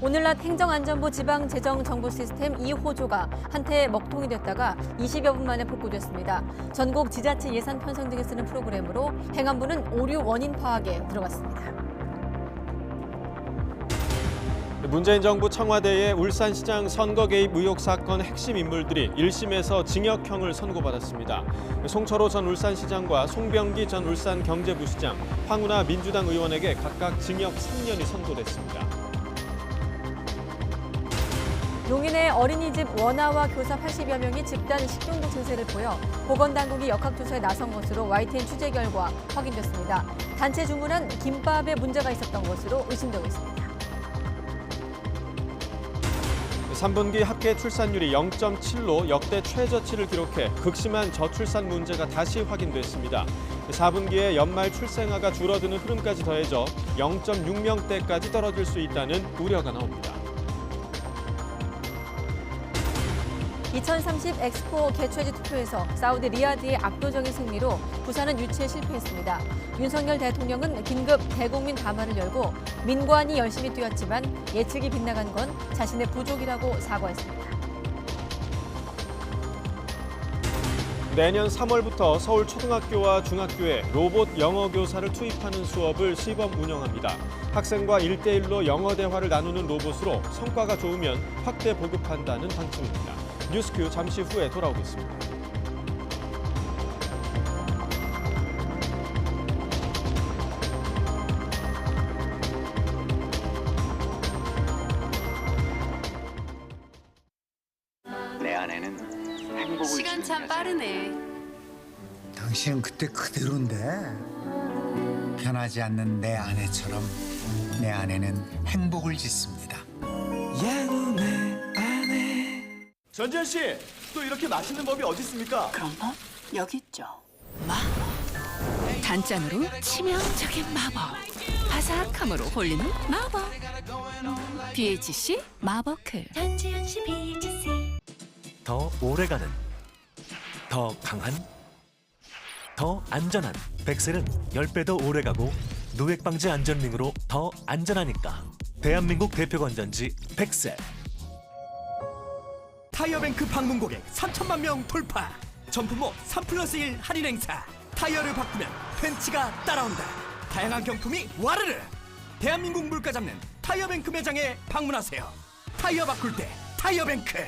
오늘 낮 행정안전부 지방재정정보 시스템 2호조가 한때 먹통이 됐다가 20여 분 만에 복구됐습니다. 전국 지자체 예산 편성 등에 쓰는 프로그램으로 행안부는 오류 원인 파악에 들어갔습니다. 문재인 정부 청와대의 울산시장 선거 개입 의혹 사건 핵심 인물들이 1심에서 징역형을 선고받았습니다. 송철호 전 울산시장과 송병기 전 울산경제부시장, 황운하 민주당 의원에게 각각 징역 3년이 선고됐습니다. 용인의 어린이집 원아와 교사 80여 명이 집단 식중독 증세를 보여 보건당국이 역학조사에 나선 것으로 YTN 취재 결과 확인됐습니다. 단체 주문한 김밥에 문제가 있었던 것으로 의심되고 있습니다. 3분기 합계 출산율이 0.7로 역대 최저치를 기록해 극심한 저출산 문제가 다시 확인됐습니다. 4분기에 연말 출생아가 줄어드는 흐름까지 더해져 0.6명대까지 떨어질 수 있다는 우려가 나옵니다. 2030 엑스포 개최지 투표에서 사우디 리야드의 압도적인 승리로 부산은 유치에 실패했습니다. 윤석열 대통령은 긴급 대국민 담화를 열고 민관이 열심히 뛰었지만 예측이 빗나간 건 자신의 부족이라고 사과했습니다. 내년 3월부터 서울 초등학교와 중학교에 로봇 영어 교사를 투입하는 수업을 시범 운영합니다. 학생과 1대1로 영어 대화를 나누는 로봇으로 성과가 좋으면 확대 보급한다는 방침입니다. 뉴스큐 잠시 후에 돌아오겠습니다. 내 안에는 행복을 시간 참 빠르네. 당신은 그때 그대로인데 변하지 않는 내 아내처럼 내 아내는 행복을 짓습니다. 전지현 씨, 또 이렇게 맛있는 법이 어디 있습니까? 그런 법 여기 있죠. 단짠으로 치명적인 마법. 바삭함으로 홀리는 마법. BHC 마법클. 전지현 씨 BHC. 더 오래가는, 더 강한, 더 안전한 백셀은 10배 더 오래가고 노획 방지 안전링으로 더 안전하니까. 대한민국 대표 건전지 백셀. 타이어뱅크 방문 고객 3천만 명 돌파. 전품목 3+1 할인 행사. 타이어를 바꾸면 벤츠가 따라온다. 다양한 경품이 와르르. 대한민국 물가 잡는 타이어뱅크 매장에 방문하세요. 타이어 바꿀 때 타이어뱅크.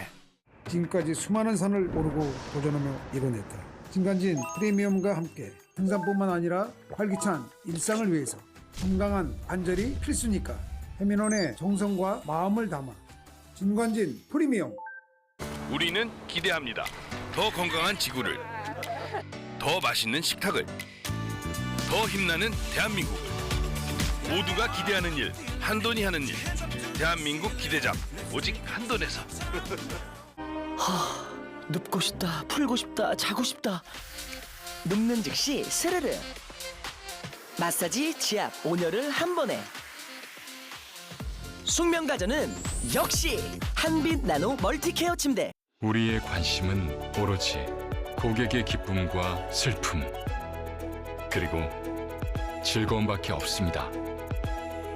지금까지 수많은 산을 오르고 도전하며 이뤄냈다. 진간진 프리미엄과 함께 등산뿐만 아니라 활기찬 일상을 위해서 건강한 관절이 필수니까 해민원의 정성과 마음을 담아 진관진 프리미엄. 우리는 기대합니다. 더 건강한 지구를, 더 맛있는 식탁을, 더 힘나는 대한민국을. 모두가 기대하는 일, 한돈이 하는 일. 대한민국 기대잡, 오직 한돈에서. 눕고 싶다, 풀고 싶다, 자고 싶다. 눕는 즉시 스르르. 마사지, 지압, 온열을 한 번에. 숙면가전은 역시 한빛 나노 멀티케어 침대. 우리의 관심은 오로지 고객의 기쁨과 슬픔, 그리고 즐거움밖에 없습니다.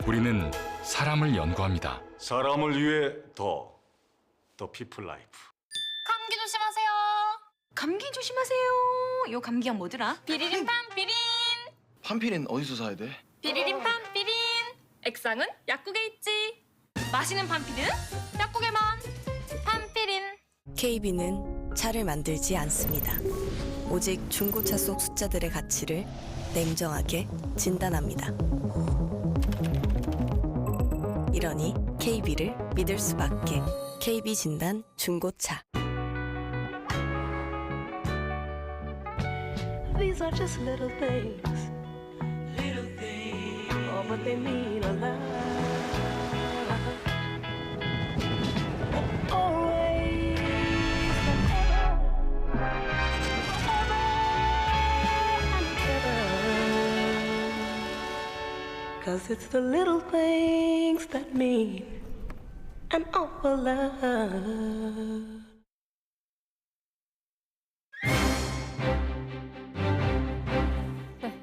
우리는 사람을 연구합니다. 사람을 위해 더 피플 라이프. 감기 조심하세요. 감기 조심하세요. 요 감기약 뭐더라? 비리린 팜피린. 팜피린 어디서 사야 돼? 비리린 팜피린. 액상은 약국에 있지. 마시는 팜피린 약국에만. 팜피린. KB는 차를 만들지 않습니다. 오직 중고차 속 숫자들의 가치를 냉정하게 진단합니다. 이러니 KB를 믿을 수밖에. KB 진단 중고차. These are just little things. Little things. Oh, but they mean a lot. Always, forever and ever. 'Cause it's the little things that mean an awful lot.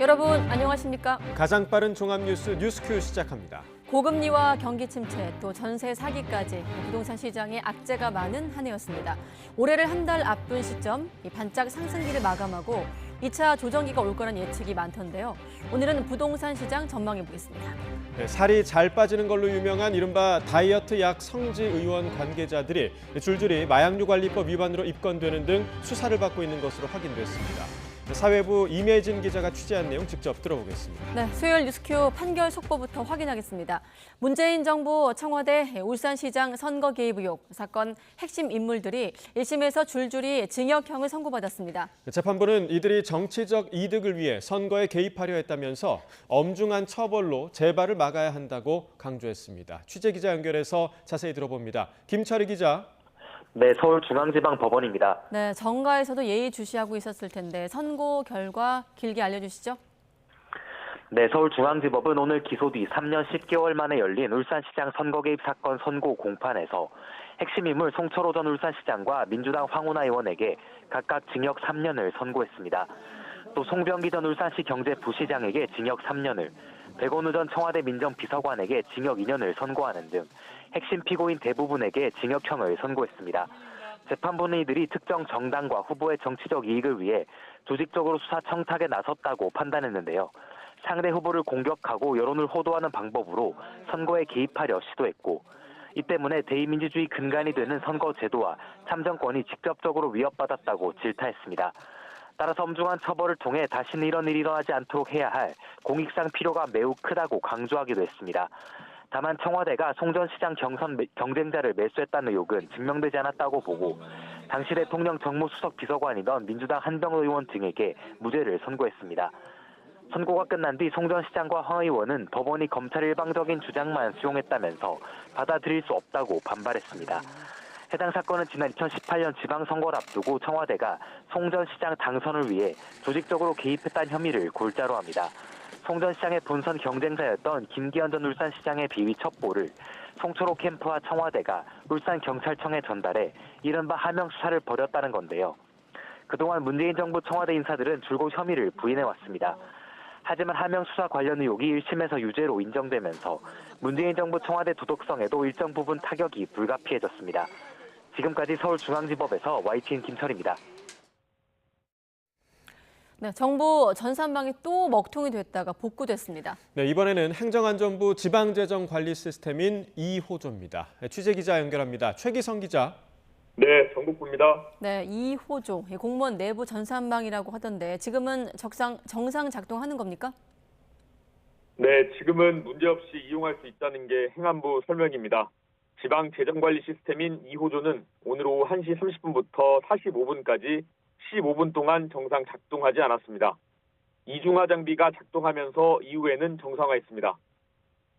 여러분 안녕하십니까? 가장 빠른 종합 뉴스 뉴스큐 시작합니다. 고금리와 경기 침체, 또 전세 사기까지 부동산 시장에 악재가 많은 한 해였습니다. 올해를 한 달 앞둔 시점, 반짝 상승기를 마감하고 2차 조정기가 올 거란 예측이 많던데요. 오늘은 부동산 시장 전망해 보겠습니다. 네, 살이 잘 빠지는 걸로 유명한 이른바 다이어트 약 성지 의원 관계자들이 줄줄이 마약류관리법 위반으로 입건되는 등 수사를 받고 있는 것으로 확인됐습니다. 사회부 임혜진 기자가 취재한 내용 직접 들어보겠습니다. 네, 수요일 뉴스큐 판결 속보부터 확인하겠습니다. 문재인 정부 청와대 울산시장 선거 개입 의혹 사건 핵심 인물들이 1심에서 줄줄이 징역형을 선고받았습니다. 재판부는 이들이 정치적 이득을 위해 선거에 개입하려 했다면서 엄중한 처벌로 재발을 막아야 한다고 강조했습니다. 취재 기자 연결해서 자세히 들어봅니다. 김철희 기자. 네, 서울중앙지방법원입니다. 네, 정가에서도 예의주시하고 있었을 텐데 선고 결과 길게 알려주시죠. 네, 서울중앙지법은 오늘 기소 뒤 3년 10개월 만에 열린 울산시장 선거 개입 사건 선고 공판에서 핵심 인물 송철호 전 울산시장과 민주당 황운하 의원에게 각각 징역 3년을 선고했습니다. 또 송병기 전 울산시 경제부시장에게 징역 3년을, 백원우 전 청와대 민정비서관에게 징역 2년을 선고하는 등 핵심 피고인 대부분에게 징역형을 선고했습니다. 재판부는 이들이 특정 정당과 후보의 정치적 이익을 위해 조직적으로 수사 청탁에 나섰다고 판단했는데요. 상대 후보를 공격하고 여론을 호도하는 방법으로 선거에 개입하려 시도했고, 이 때문에 대의민주주의 근간이 되는 선거 제도와 참정권이 직접적으로 위협받았다고 질타했습니다. 따라서 엄중한 처벌을 통해 다시는 이런 일이 일어나지 않도록 해야 할 공익상 필요가 매우 크다고 강조하기도 했습니다. 다만 청와대가 송 전 시장 경쟁자를 매수했다는 의혹은 증명되지 않았다고 보고 당시 대통령 정무수석 비서관이던 민주당 한병호 의원 등에게 무죄를 선고했습니다. 선고가 끝난 뒤 송 전 시장과 황 의원은 법원이 검찰의 일방적인 주장만 수용했다면서 받아들일 수 없다고 반발했습니다. 해당 사건은 지난 2018년 지방선거를 앞두고 청와대가 송 전 시장 당선을 위해 조직적으로 개입했다는 혐의를 골자로 합니다. 송 전 시장의 본선 경쟁자였던 김기현 전 울산시장의 비위 첩보를 송철호 캠프와 청와대가 울산경찰청에 전달해 이른바 하명 수사를 벌였다는 건데요. 그동안 문재인 정부 청와대 인사들은 줄곧 혐의를 부인해왔습니다. 하지만 하명 수사 관련 의혹이 1심에서 유죄로 인정되면서 문재인 정부 청와대 도덕성에도 일정 부분 타격이 불가피해졌습니다. 지금까지 서울중앙지법에서 YTN 김철입니다. 네, 정부 전산망이 또 먹통이 됐다가 복구됐습니다. 네, 이번에는 행정안전부 지방재정관리 시스템인 2호조입니다. 취재 기자 연결합니다. 최기성 기자. 네, 정국부입니다. 네, 2호조, 공무원 내부 전산망이라고 하던데 지금은 정상 작동하는 겁니까? 네, 지금은 문제없이 이용할 수 있다는 게 행안부 설명입니다. 지방재정관리 시스템인 2호조는 오늘 오후 1시 30분부터 45분까지 15분 동안 정상 작동하지 않았습니다. 이중화 장비가 작동하면서 이후에는 정상화했습니다.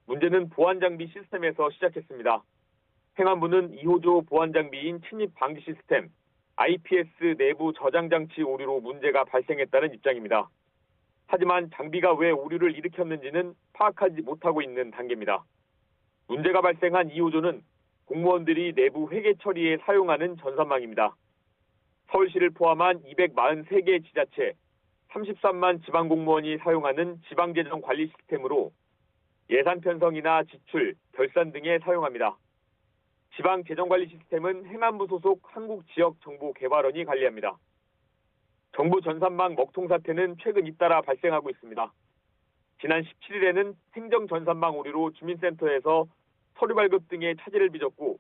문제는 보안 장비 시스템에서 시작했습니다. 행안부는 2호조 보안 장비인 침입 방지 시스템, IPS 내부 저장 장치 오류로 문제가 발생했다는 입장입니다. 하지만 장비가 왜 오류를 일으켰는지는 파악하지 못하고 있는 단계입니다. 문제가 발생한 2호조는 공무원들이 내부 회계 처리에 사용하는 전산망입니다. 서울시를 포함한 243개 지자체, 33만 지방공무원이 사용하는 지방재정관리 시스템으로 예산 편성이나 지출, 결산 등에 사용합니다. 지방재정관리 시스템은 행안부 소속 한국지역정보개발원이 관리합니다. 정부 전산망 먹통 사태는 최근 잇따라 발생하고 있습니다. 지난 17일에는 행정전산망 오류로 주민센터에서 서류 발급 등의 차질을 빚었고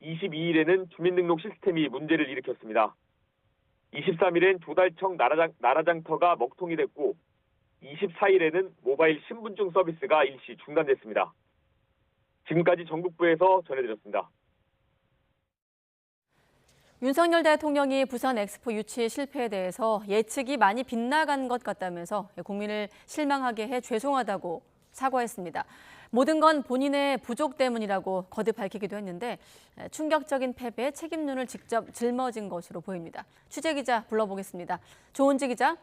22일에는 주민등록 시스템이 문제를 일으켰습니다. 23일엔 조달청 나라장터가 먹통이 됐고 24일에는 모바일 신분증 서비스가 일시 중단됐습니다. 지금까지 전국부에서 전해드렸습니다. 윤석열 대통령이 부산 엑스포 유치 실패에 대해서 예측이 많이 빗나간 것 같다면서 국민을 실망하게 해 죄송하다고 사과했습니다. 모든 건 본인의 부족 때문이라고 거듭 밝히기도 했는데 충격적인 패배에 책임론을 직접 짊어진 것으로 보입니다. 취재 기자 불러보겠습니다. 조은지 기자.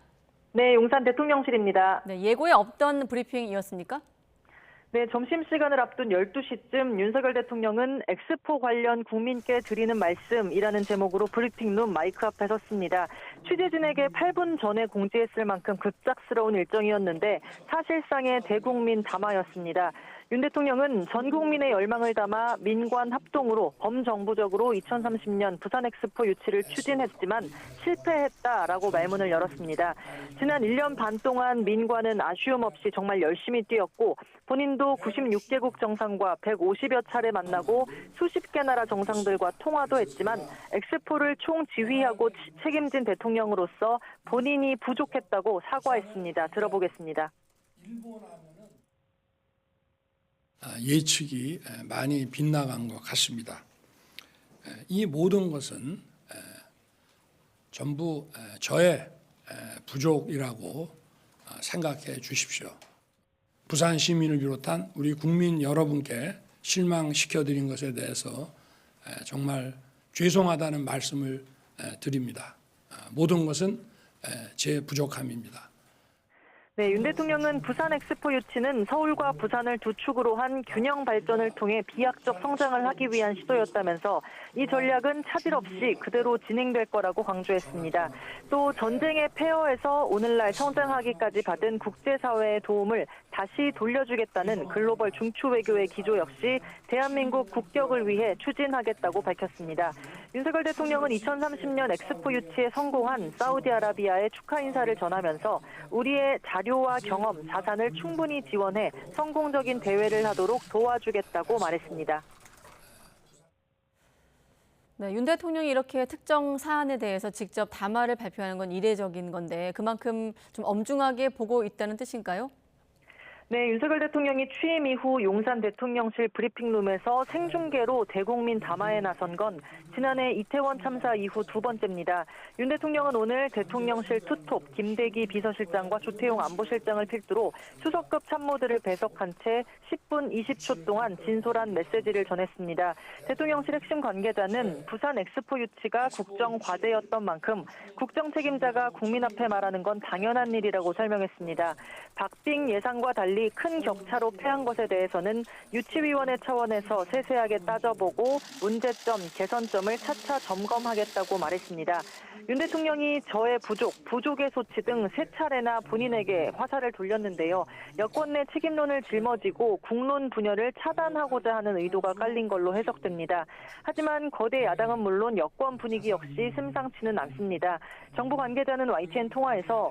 네, 용산 대통령실입니다. 네, 예고에 없던 브리핑이었습니까? 네, 점심시간을 앞둔 12시쯤 윤석열 대통령은 엑스포 관련 국민께 드리는 말씀이라는 제목으로 브리핑룸 마이크 앞에 섰습니다. 취재진에게 8분 전에 공지했을 만큼 급작스러운 일정이었는데 사실상의 대국민 담화였습니다. 윤 대통령은 전 국민의 열망을 담아 민관 합동으로 범정부적으로 2030년 부산 엑스포 유치를 추진했지만 실패했다라고 말문을 열었습니다. 지난 1년 반 동안 민관은 아쉬움 없이 정말 열심히 뛰었고 본인도 96개국 정상과 150여 차례 만나고 수십 개 나라 정상들과 통화도 했지만 엑스포를 총지휘하고 책임진 대통령으로서 본인이 부족했다고 사과했습니다. 들어보겠습니다. 예측이 많이 빗나간 것 같습니다. 이 모든 것은 전부 저의 부족이라고 생각해 주십시오. 부산 시민을 비롯한 우리 국민 여러분께 실망시켜드린 것에 대해서 정말 죄송하다는 말씀을 드립니다. 모든 것은 제 부족함입니다. 네, 윤 대통령은 부산 엑스포 유치는 서울과 부산을 두 축으로 한 균형 발전을 통해 비약적 성장을 하기 위한 시도였다면서 이 전략은 차질 없이 그대로 진행될 거라고 강조했습니다. 또 전쟁의 폐허에서 오늘날 성장하기까지 받은 국제사회의 도움을 다시 돌려주겠다는 글로벌 중추 외교의 기조 역시 대한민국 국격을 위해 추진하겠다고 밝혔습니다. 윤석열 대통령은 2030년 엑스포 유치에 성공한 사우디아라비아의 축하 인사를 전하면서 우리의 자료와 경험, 자산을 충분히 지원해 성공적인 대회를 하도록 도와주겠다고 말했습니다. 네, 윤 대통령이 이렇게 특정 사안에 대해서 직접 담화를 발표하는 건 이례적인 건데 그만큼 좀 엄중하게 보고 있다는 뜻인가요? 네, 윤석열 대통령이 취임 이후 용산 대통령실 브리핑룸에서 생중계로 대국민 담화에 나선 건 지난해 이태원 참사 이후 두 번째입니다. 윤 대통령은 오늘 대통령실 투톱 김대기 비서실장과 조태용 안보실장을 필두로 수석급 참모들을 배석한 채 10분 20초 동안 진솔한 메시지를 전했습니다. 대통령실 핵심 관계자는 부산 엑스포 유치가 국정 과제였던 만큼 국정 책임자가 국민 앞에 말하는 건 당연한 일이라고 설명했습니다. 박빙 예상과 달리 큰 격차로 패한 것에 대해서는 유치위원회 차원에서 세세하게 따져보고 문제점, 개선점을 차차 점검하겠다고 말했습니다. 윤 대통령이 저의 부족의 소치 등 세 차례나 본인에게 화살을 돌렸는데요. 여권 내 책임론을 짊어지고 국론 분열을 차단하고자 하는 의도가 깔린 걸로 해석됩니다. 하지만 거대 야당은 물론 여권 분위기 역시 심상치는 않습니다. 정부 관계자는 YTN 통화에서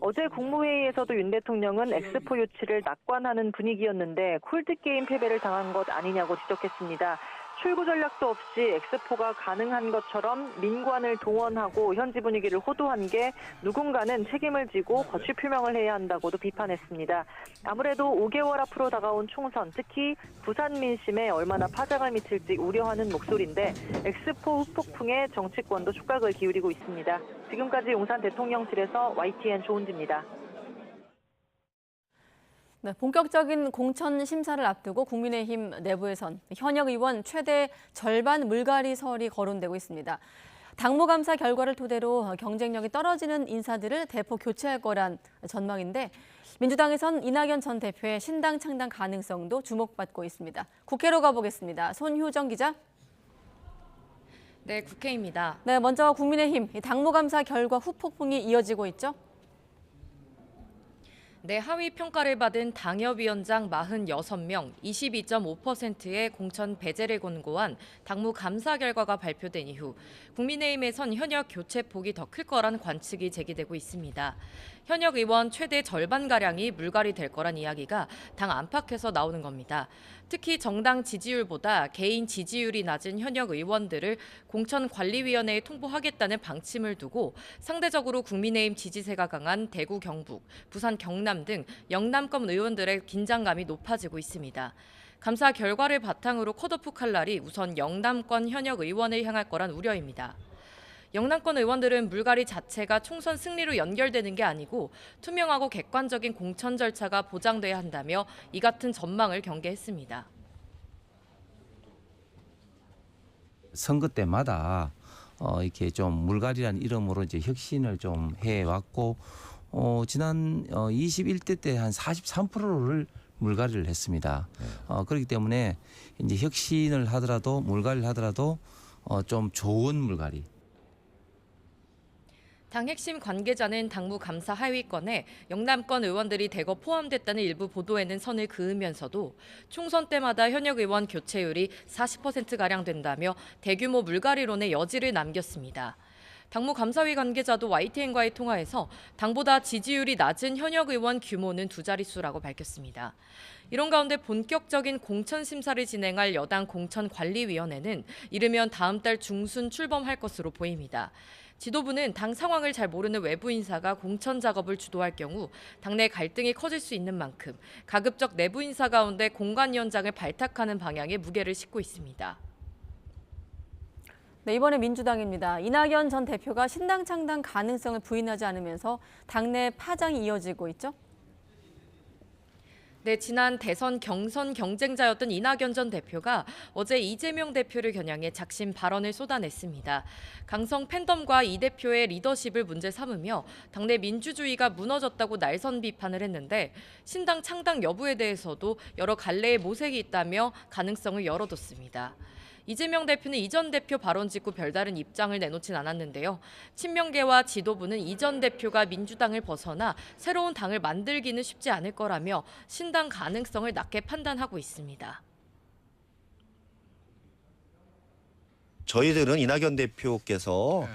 어제 국무회의에서도 윤 대통령은 엑스포 유치를 낙관하는 분위기였는데 콜드게임 패배를 당한 것 아니냐고 지적했습니다. 출구 전략도 없이 엑스포가 가능한 것처럼 민관을 동원하고 현지 분위기를 호도한 게 누군가는 책임을 지고 거취 표명을 해야 한다고도 비판했습니다. 아무래도 5개월 앞으로 다가온 총선, 특히 부산 민심에 얼마나 파장을 미칠지 우려하는 목소리인데 엑스포 후폭풍에 정치권도 촉각을 기울이고 있습니다. 지금까지 용산 대통령실에서 YTN 조은지입니다. 네, 본격적인 공천 심사를 앞두고 국민의힘 내부에선 현역 의원 최대 절반 물갈이설이 거론되고 있습니다. 당무감사 결과를 토대로 경쟁력이 떨어지는 인사들을 대폭 교체할 거란 전망인데 민주당에선 이낙연 전 대표의 신당 창당 가능성도 주목받고 있습니다. 국회로 가보겠습니다. 손효정 기자. 네, 국회입니다. 네, 먼저 국민의힘 당무감사 결과 후폭풍이 이어지고 있죠? 네, 하위 평가를 받은 당협위원장 46명, 22.5%의 공천 배제를 권고한 당무 감사 결과가 발표된 이후 국민의힘에선 현역 교체 폭이 더 클 거란 관측이 제기되고 있습니다. 현역 의원 최대 절반가량이 물갈이 될 거란 이야기가 당 안팎에서 나오는 겁니다. 특히 정당 지지율보다 개인 지지율이 낮은 현역 의원들을 공천관리위원회에 통보하겠다는 방침을 두고 상대적으로 국민의힘 지지세가 강한 대구 경북, 부산 경남 등 영남권 의원들의 긴장감이 높아지고 있습니다. 감사 결과를 바탕으로 컷오프 칼날이 우선 영남권 현역 의원을 향할 거란 우려입니다. 영남권 의원들은 물갈이 자체가 총선 승리로 연결되는 게 아니고 투명하고 객관적인 공천 절차가 보장돼야 한다며 이 같은 전망을 경계했습니다. 선거 때마다 이렇게 좀 물갈이라는 이름으로 이제 혁신을 좀 해왔고 지난 21대 때 한 43%를 물갈이를 했습니다. 그렇기 때문에 이제 혁신을 하더라도 물갈이를 하더라도 좀 좋은 물갈이. 당 핵심 관계자는 당무 감사 하위권에 영남권 의원들이 대거 포함됐다는 일부 보도에는 선을 그으면서도 총선 때마다 현역 의원 교체율이 40%가량 된다며 대규모 물갈이론의 여지를 남겼습니다. 당무 감사위 관계자도 YTN과의 통화에서 당보다 지지율이 낮은 현역 의원 규모는 2자릿수라고 밝혔습니다. 이런 가운데 본격적인 공천 심사를 진행할 여당 공천관리위원회는 이르면 다음 달 중순 출범할 것으로 보입니다. 지도부는 당 상황을 잘 모르는 외부 인사가 공천 작업을 주도할 경우 당내 갈등이 커질 수 있는 만큼 가급적 내부 인사 가운데 공관위원장을 발탁하는 방향에 무게를 싣고 있습니다. 네, 이번에 민주당입니다. 이낙연 전 대표가 신당 창당 가능성을 부인하지 않으면서 당내 파장이 이어지고 있죠? 네, 지난 대선 경선 경쟁자였던 이낙연 전 대표가 어제 이재명 대표를 겨냥해 작심 발언을 쏟아냈습니다. 강성 팬덤과 이 대표의 리더십을 문제 삼으며 당내 민주주의가 무너졌다고 날선 비판을 했는데 신당 창당 여부에 대해서도 여러 갈래의 모색이 있다며 가능성을 열어뒀습니다. 이재명 대표는 이 전 대표 발언 직후 별다른 입장을 내놓진 않았는데요. 친명계와 지도부는 이 전 대표가 민주당을 벗어나 새로운 당을 만들기는 쉽지 않을 거라며 신당 가능성을 낮게 판단하고 있습니다. 저희들은 이낙연 대표께서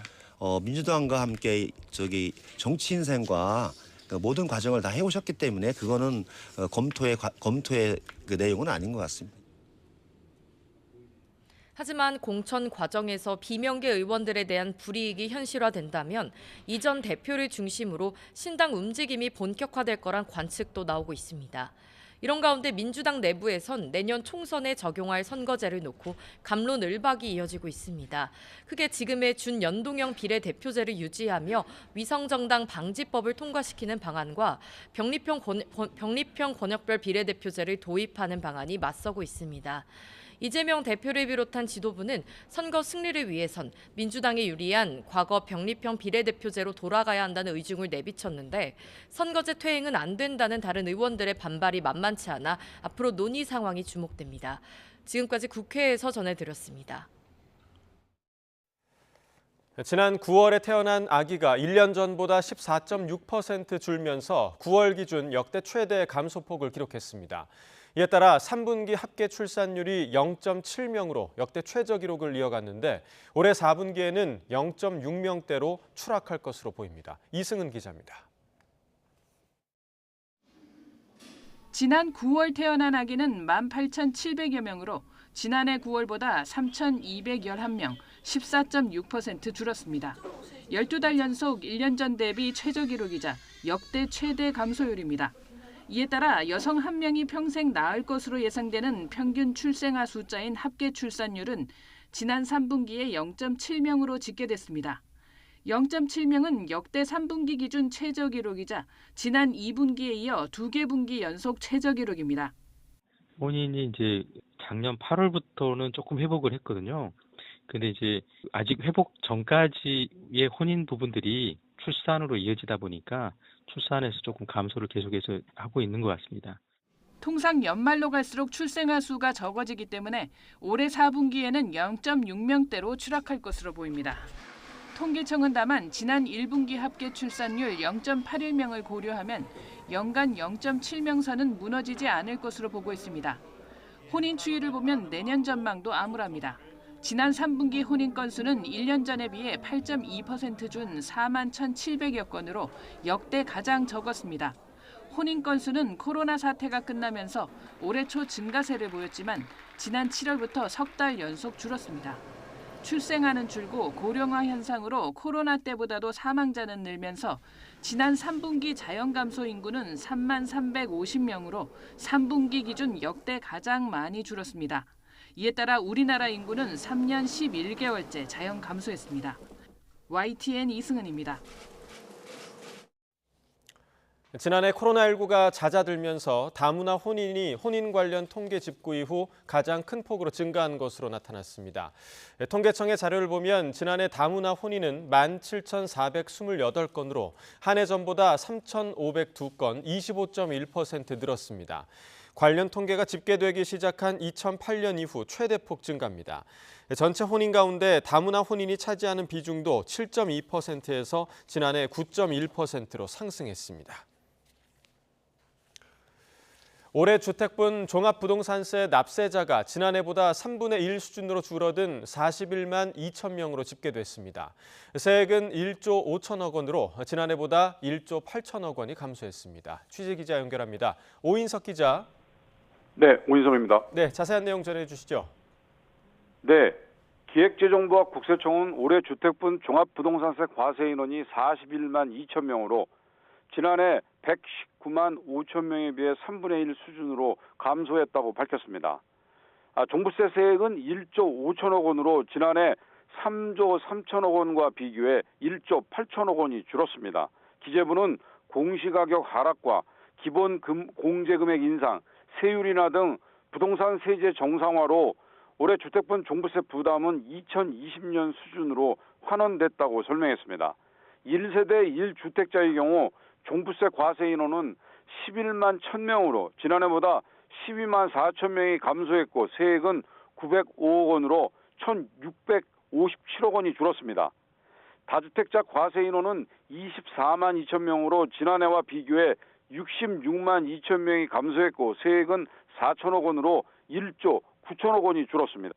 민주당과 함께 정치 인생과 모든 과정을 다 해오셨기 때문에 그거는 검토의 그 내용은 아닌 것 같습니다. 하지만 공천 과정에서 비명계 의원들에 대한 불이익이 현실화된다면 이 전 대표를 중심으로 신당 움직임이 본격화될 거란 관측도 나오고 있습니다. 이런 가운데 민주당 내부에선 내년 총선에 적용할 선거제를 놓고 갑론을박이 이어지고 있습니다. 크게 지금의 준연동형 비례대표제를 유지하며 위성정당 방지법을 통과시키는 방안과 병립형 권역별 비례대표제를 도입하는 방안이 맞서고 있습니다. 이재명 대표를 비롯한 지도부는 선거 승리를 위해선 민주당에 유리한 과거 병립형 비례대표제로 돌아가야 한다는 의중을 내비쳤는데 선거제 퇴행은 안 된다는 다른 의원들의 반발이 만만치 않아 앞으로 논의 상황이 주목됩니다. 지금까지 국회에서 전해드렸습니다. 지난 9월에 태어난 아기가 1년 전보다 14.6% 줄면서 9월 기준 역대 최대 감소폭을 기록했습니다. 이에 따라 3분기 합계 출산율이 0.7명으로 역대 최저 기록을 이어갔는데 올해 4분기에는 0.6명대로 추락할 것으로 보입니다. 이승은 기자입니다. 지난 9월 태어난 아기는 18,700여 명으로 지난해 9월보다 3,211명, 14.6% 줄었습니다. 12달 연속 1년 전 대비 최저 기록이자 역대 최대 감소율입니다. 이에 따라 여성 1명이 평생 낳을 것으로 예상되는 평균 출생아 숫자인 합계 출산율은 지난 3분기에 0.7명으로 집계됐습니다. 0.7명은 역대 3분기 기준 최저 기록이자 지난 2분기에 이어 2개 분기 연속 최저 기록입니다. 본인이 이제 작년 8월부터는 조금 회복을 했거든요. 근데 이제 아직 회복 전까지의 혼인 부분들이 출산으로 이어지다 보니까 출산에서 조금 감소를 계속해서 하고 있는 것 같습니다. 통상 연말로 갈수록 출생아 수가 적어지기 때문에 올해 4분기에는 0.6명대로 추락할 것으로 보입니다. 통계청은 다만 지난 1분기 합계 출산율 0.81명을 고려하면 연간 0.7명 선은 무너지지 않을 것으로 보고 있습니다. 혼인 추이를 보면 내년 전망도 암울합니다. 지난 3분기 혼인 건수는 1년 전에 비해 8.2% 준 4만 1,700여 건으로 역대 가장 적었습니다. 혼인 건수는 코로나 사태가 끝나면서 올해 초 증가세를 보였지만 지난 7월부터 석 달 연속 줄었습니다. 출생아는 줄고 고령화 현상으로 코로나 때보다도 사망자는 늘면서 지난 3분기 자연 감소 인구는 3만 350명으로 3분기 기준 역대 가장 많이 줄었습니다. 이에 따라 우리나라 인구는 3년 11개월째 자연 감소했습니다. YTN 이승은입니다. 지난해 코로나19가 잦아들면서 다문화 혼인이 혼인 관련 통계 집구 이후 가장 큰 폭으로 증가한 것으로 나타났습니다. 통계청의 자료를 보면 지난해 다문화 혼인은 17,428건으로 한 해 전보다 3,502건, 25.1% 늘었습니다. 관련 통계가 집계되기 시작한 2008년 이후 최대폭 증가입니다. 전체 혼인 가운데 다문화 혼인이 차지하는 비중도 7.2%에서 지난해 9.1%로 상승했습니다. 올해 주택분 종합부동산세 납세자가 지난해보다 3분의 1 수준으로 줄어든 41만 2천 명으로 집계됐습니다. 세액은 1조 5천억 원으로 지난해보다 1조 8천억 원이 감소했습니다. 취재기자 연결합니다. 오인석 기자. 네, 오인석입니다. 네, 자세한 내용 전해주시죠. 네, 기획재정부와 국세청은 올해 주택분 종합부동산세 과세 인원이 41만 2천 명으로 지난해 119만 5천 명에 비해 3분의 1 수준으로 감소했다고 밝혔습니다. 종부세 세액은 1조 5천억 원으로 지난해 3조 3천억 원과 비교해 1조 8천억 원이 줄었습니다. 기재부는 공시가격 하락과 기본 공제금액 인상, 세율이나 등 부동산 세제 정상화로 올해 주택분 종부세 부담은 2020년 수준으로 환원됐다고 설명했습니다. 1세대 1주택자의 경우 종부세 과세 인원은 11만 1,000명으로 지난해보다 12만 4천 명이 감소했고 세액은 905억 원으로 1,657억 원이 줄었습니다. 다주택자 과세 인원은 24만 2천 명으로 지난해와 비교해 66만 2천 명이 감소했고 세액은 4천억 원으로 1조 9천억 원이 줄었습니다.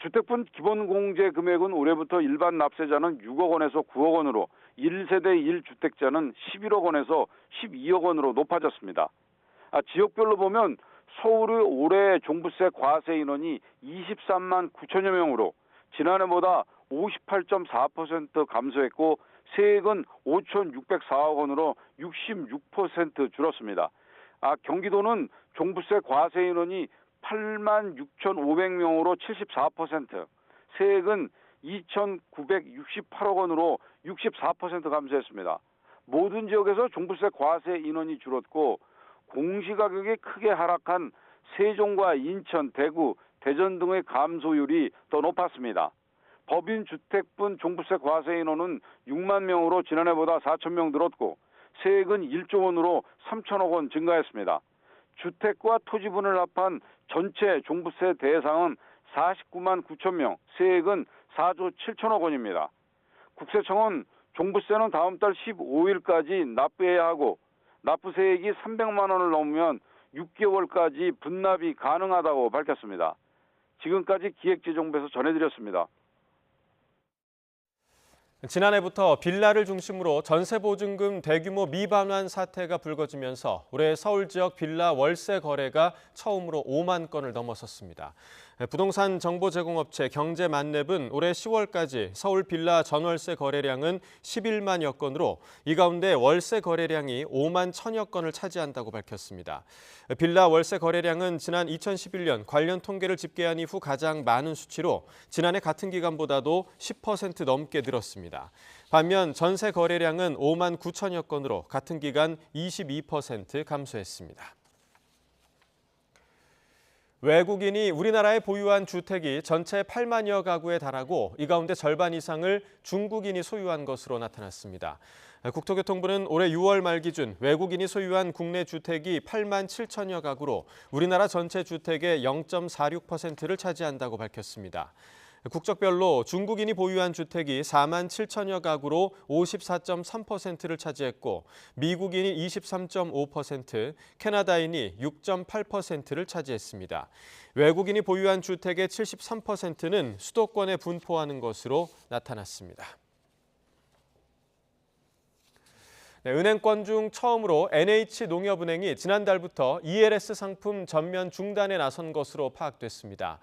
주택분 기본공제 금액은 올해부터 일반 납세자는 6억 원에서 9억 원으로 1세대 1주택자는 11억 원에서 12억 원으로 높아졌습니다. 지역별로 보면 서울의 올해 종부세 과세 인원이 23만 9천여 명으로 지난해보다 58.4% 감소했고 세액은 5,604억 원으로 66% 줄었습니다. 경기도는 종부세 과세 인원이 8만 6,500명으로 74%, 세액은 2,968억 원으로 64% 감소했습니다. 모든 지역에서 종부세 과세 인원이 줄었고 공시가격이 크게 하락한 세종과 인천, 대구, 대전 등의 감소율이 더 높았습니다. 법인 주택분 종부세 과세 인원은 6만 명으로 지난해보다 4천 명 늘었고 세액은 1조 원으로 3천억 원 증가했습니다. 주택과 토지분을 합한 전체 종부세 대상은 49만 9천 명, 세액은 4조 7천억 원입니다. 국세청은 종부세는 다음 달 15일까지 납부해야 하고 납부세액이 300만 원을 넘으면 6개월까지 분납이 가능하다고 밝혔습니다. 지금까지 기획재정부에서 전해드렸습니다. 지난해부터 빌라를 중심으로 전세보증금 대규모 미반환 사태가 불거지면서 올해 서울 지역 빌라 월세 거래가 처음으로 5만 건을 넘어섰습니다. 부동산 정보 제공업체 경제만렙은 올해 10월까지 서울 빌라 전월세 거래량은 11만여 건으로 이 가운데 월세 거래량이 5만 1천여 건을 차지한다고 밝혔습니다. 빌라 월세 거래량은 지난 2011년 관련 통계를 집계한 이후 가장 많은 수치로 지난해 같은 기간보다도 10% 넘게 늘었습니다. 반면 전세 거래량은 5만 9천여 건으로 같은 기간 22% 감소했습니다. 외국인이 우리나라에 보유한 주택이 전체 8만여 가구에 달하고 이 가운데 절반 이상을 중국인이 소유한 것으로 나타났습니다. 국토교통부는 올해 6월 말 기준 외국인이 소유한 국내 주택이 8만 7천여 가구로 우리나라 전체 주택의 0.46%를 차지한다고 밝혔습니다. 국적별로 중국인이 보유한 주택이 4만 7천여 가구로 54.3%를 차지했고 미국인이 23.5%, 캐나다인이 6.8%를 차지했습니다. 외국인이 보유한 주택의 73%는 수도권에 분포하는 것으로 나타났습니다. 은행권 중 처음으로 NH농협은행이 지난달부터 ELS 상품 전면 중단에 나선 것으로 파악됐습니다.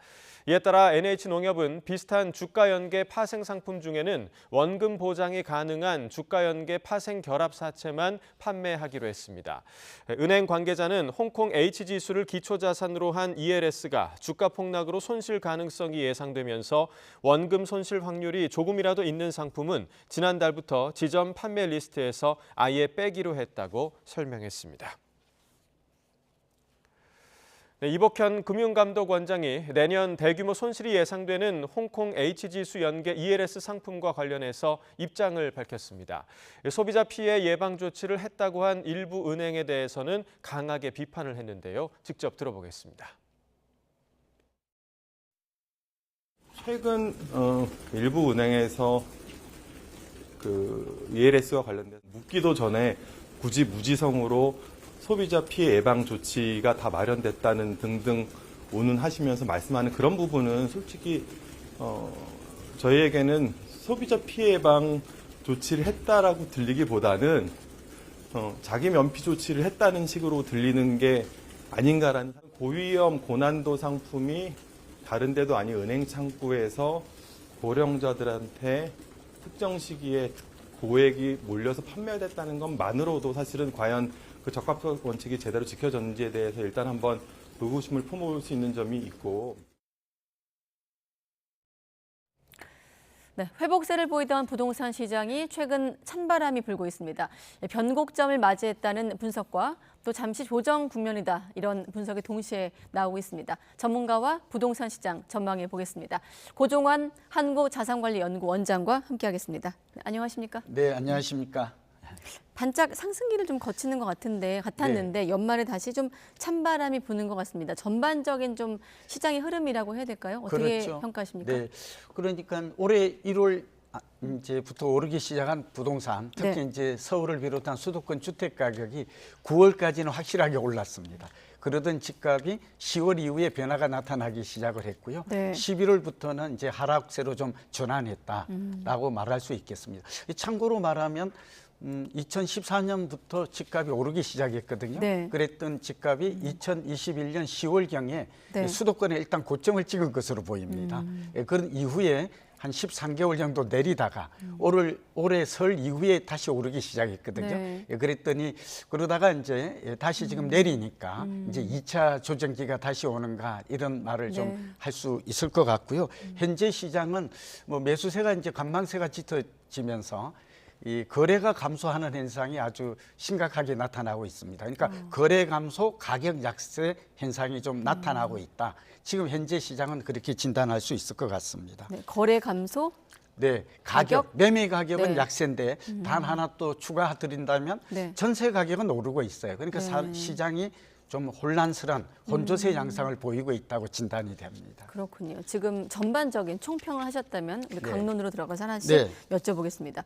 이에 따라 NH농협은 비슷한 주가연계 파생 상품 중에는 원금 보장이 가능한 주가연계 파생 결합 사채만 판매하기로 했습니다. 은행 관계자는 홍콩 H지수를 기초자산으로 한 ELS가 주가 폭락으로 손실 가능성이 예상되면서 원금 손실 확률이 조금이라도 있는 상품은 지난달부터 지점 판매 리스트에서 아예 빼기로 했다고 설명했습니다. 네, 이복현 금융감독원장이 내년 대규모 손실이 예상되는 홍콩 H지수 연계 ELS 상품과 관련해서 입장을 밝혔습니다. 소비자 피해 예방 조치를 했다고 한 일부 은행에 대해서는 강하게 비판을 했는데요. 직접 들어보겠습니다. 최근 일부 은행에서 그 ELS와 관련된 묻기도 전에 굳이 무지성으로 소비자 피해 예방 조치가 다 마련됐다는 등등 운운하시면서 말씀하는 그런 부분은 솔직히 저희에게는 소비자 피해 예방 조치를 했다라고 들리기보다는 자기 면피 조치를 했다는 식으로 들리는 게 아닌가라는 고위험 고난도 상품이 다른 데도 아닌 은행 창구에서 고령자들한테 특정 시기에 고액이 몰려서 판매됐다는 것만으로도 사실은 과연 그 적합성 원칙이 제대로 지켜졌는지에 대해서 일단 한번 의구심을 품을 수 있는 점이 있고. 네, 회복세를 보이던 부동산 시장이 최근 찬바람이 불고 있습니다. 변곡점을 맞이했다는 분석과 또 잠시 조정 국면이다 이런 분석이 동시에 나오고 있습니다. 전문가와 부동산 시장 전망해 보겠습니다. 고종환 한국자산관리연구 원장과 함께하겠습니다. 네, 안녕하십니까? 네, 안녕하십니까? 반짝 상승기를 좀 거치는 것 같았는데 네. 연말에 다시 좀 찬바람이 부는 것 같습니다. 전반적인 좀 시장의 흐름이라고 해야 될까요? 어떻게 그렇죠. 평가하십니까? 네, 그러니까 올해 1월 이제부터 오르기 시작한 부동산, 특히 네. 이제 서울을 비롯한 수도권 주택 가격이 9월까지는 확실하게 올랐습니다. 그러던 집값이 10월 이후에 변화가 나타나기 시작을 했고요. 네. 11월부터는 이제 하락세로 좀 전환했다라고 말할 수 있겠습니다. 참고로 말하면 2014년부터 집값이 오르기 시작했거든요. 네. 그랬던 집값이 2021년 10월경에 네. 수도권에 일단 고점을 찍은 것으로 보입니다. 그런 이후에 한 13개월 정도 내리다가 올해 설 이후에 다시 오르기 시작했거든요. 네. 그랬더니 그러다가 이제 다시 지금 내리니까 이제 2차 조정기가 다시 오는가 이런 말을 네. 좀 할 수 있을 것 같고요. 현재 시장은 뭐 매수세가 이제 관망세가 짙어지면서 이 거래가 감소하는 현상이 아주 심각하게 나타나고 있습니다. 그러니까 거래 감소, 가격 약세 현상이 좀 나타나고 있다. 지금 현재 시장은 그렇게 진단할 수 있을 것 같습니다. 네, 거래 감소? 네, 가격, 매매 가격은 네. 약세인데 단 하나 또 추가 드린다면 네. 전세 가격은 오르고 있어요. 그러니까 시장이 좀 혼란스러운 혼조세 양상을 보이고 있다고 진단이 됩니다. 그렇군요. 지금 전반적인 총평을 하셨다면 우리 네. 강론으로 들어가서 하나씩 네. 여쭤보겠습니다.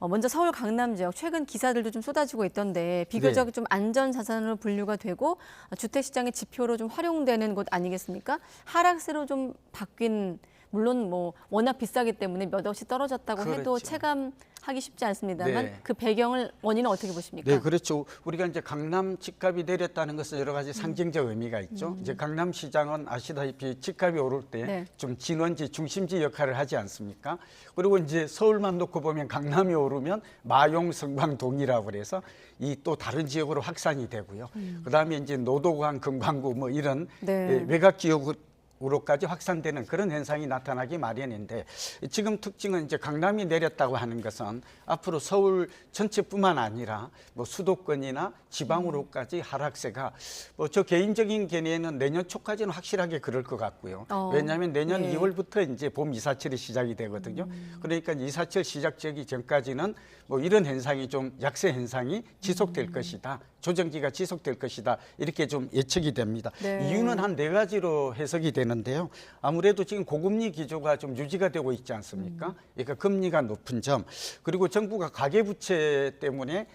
먼저 서울 강남 지역 최근 기사들도 좀 쏟아지고 있던데 비교적 네. 좀 안전 자산으로 분류가 되고 주택 시장의 지표로 좀 활용되는 곳 아니겠습니까? 하락세로 좀 바뀐 물론 뭐 워낙 비싸기 때문에 몇 억씩 떨어졌다고 해도 그렇죠. 체감하기 쉽지 않습니다만 네. 그 배경을 원인은 어떻게 보십니까? 네, 그렇죠. 우리가 이제 강남 집값이 내렸다는 것은 여러 가지 상징적 의미가 있죠. 이제 강남 시장은 아시다시피 집값이 오를 때 네. 좀 진원지, 중심지 역할을 하지 않습니까? 그리고 이제 서울만 놓고 보면 강남이 오르면 마용, 성광동이라고 그래서 이 또 다른 지역으로 확산이 되고요. 그다음에 이제 노도관, 금광구 뭐 이런 네. 외곽 지역으로까지 확산되는 그런 현상이 나타나기 마련인데 지금 특징은 이제 강남이 내렸다고 하는 것은 앞으로 서울 전체뿐만 아니라 뭐 수도권이나 지방으로까지 하락세가 뭐 저 개인적인 견해는 내년 초까지는 확실하게 그럴 것 같고요. 왜냐하면 내년 네. 2월부터 이제 봄 이사철이 시작이 되거든요. 그러니까 이사철 시작되기 전까지는 뭐 이런 현상이 좀 약세 현상이 지속될 것이다. 조정기가 지속될 것이다. 이렇게 좀 예측이 됩니다. 네. 이유는 한 4가지로 해석이 되는데요. 아무래도 지금 고금리 기조가 좀 유지가 되고 있지 않습니까? 그러니까 금리가 높은 점, 그리고 정부가 가계부채 때문에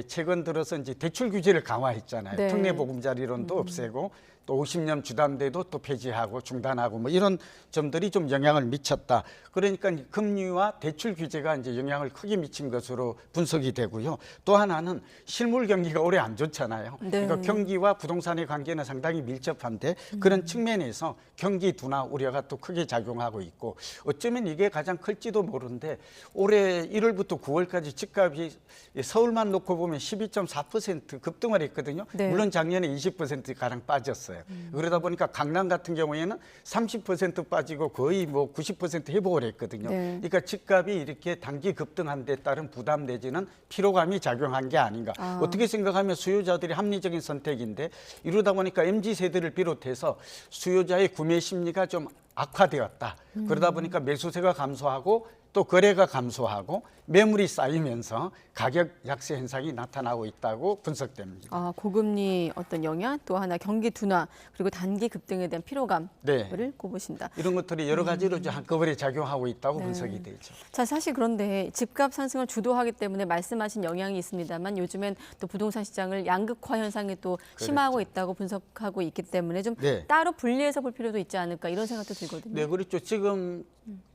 최근 들어서 이제 대출 규제를 강화했잖아요. 네. 특례보금자리론도 없애고 또 50년 주담대도 또 폐지하고 중단하고 뭐 이런 점들이 좀 영향을 미쳤다. 그러니까 금리와 대출 규제가 이제 영향을 크게 미친 것으로 분석이 되고요. 또 하나는 실물 경기가 올해 안 좋잖아요. 네. 그러니까 경기와 부동산의 관계는 상당히 밀접한데 그런 측면에서 경기 둔화 우려가 또 크게 작용하고 있고 어쩌면 이게 가장 클지도 모르는데 올해 1월부터 9월까지 집값이 서울만 놓고 보면 12.4% 급등을 했거든요. 네. 물론 작년에 20%가량 빠졌어요. 있어요. 그러다 보니까 강남 같은 경우에는 30% 빠지고 거의 뭐 90% 회복을 했거든요. 네. 그러니까 집값이 이렇게 단기 급등한 데 따른 부담 내지는 피로감이 작용한 게 아닌가. 어떻게 생각하면 수요자들이 합리적인 선택인데 이러다 보니까 MZ세대를 비롯해서 수요자의 구매 심리가 좀 악화되었다. 그러다 보니까 매수세가 감소하고 또 거래가 감소하고 매물이 쌓이면서 가격 약세 현상이 나타나고 있다고 분석됩니다. 고금리 어떤 영향, 또 하나 경기 둔화, 그리고 단기 급등에 대한 피로감을 꼽으신다. 이런 것들이 여러 가지로 한꺼번에 작용하고 있다고 분석이 되죠. 자, 사실 그런데 집값 상승을 주도하기 때문에 말씀하신 영향이 있습니다만 요즘엔 또 부동산 시장을 양극화 현상이 또 심화하고 있다고 분석하고 있기 때문에 좀 따로 분리해서 볼 필요도 있지 않을까 이런 생각도 들거든요. 네, 그렇죠. 지금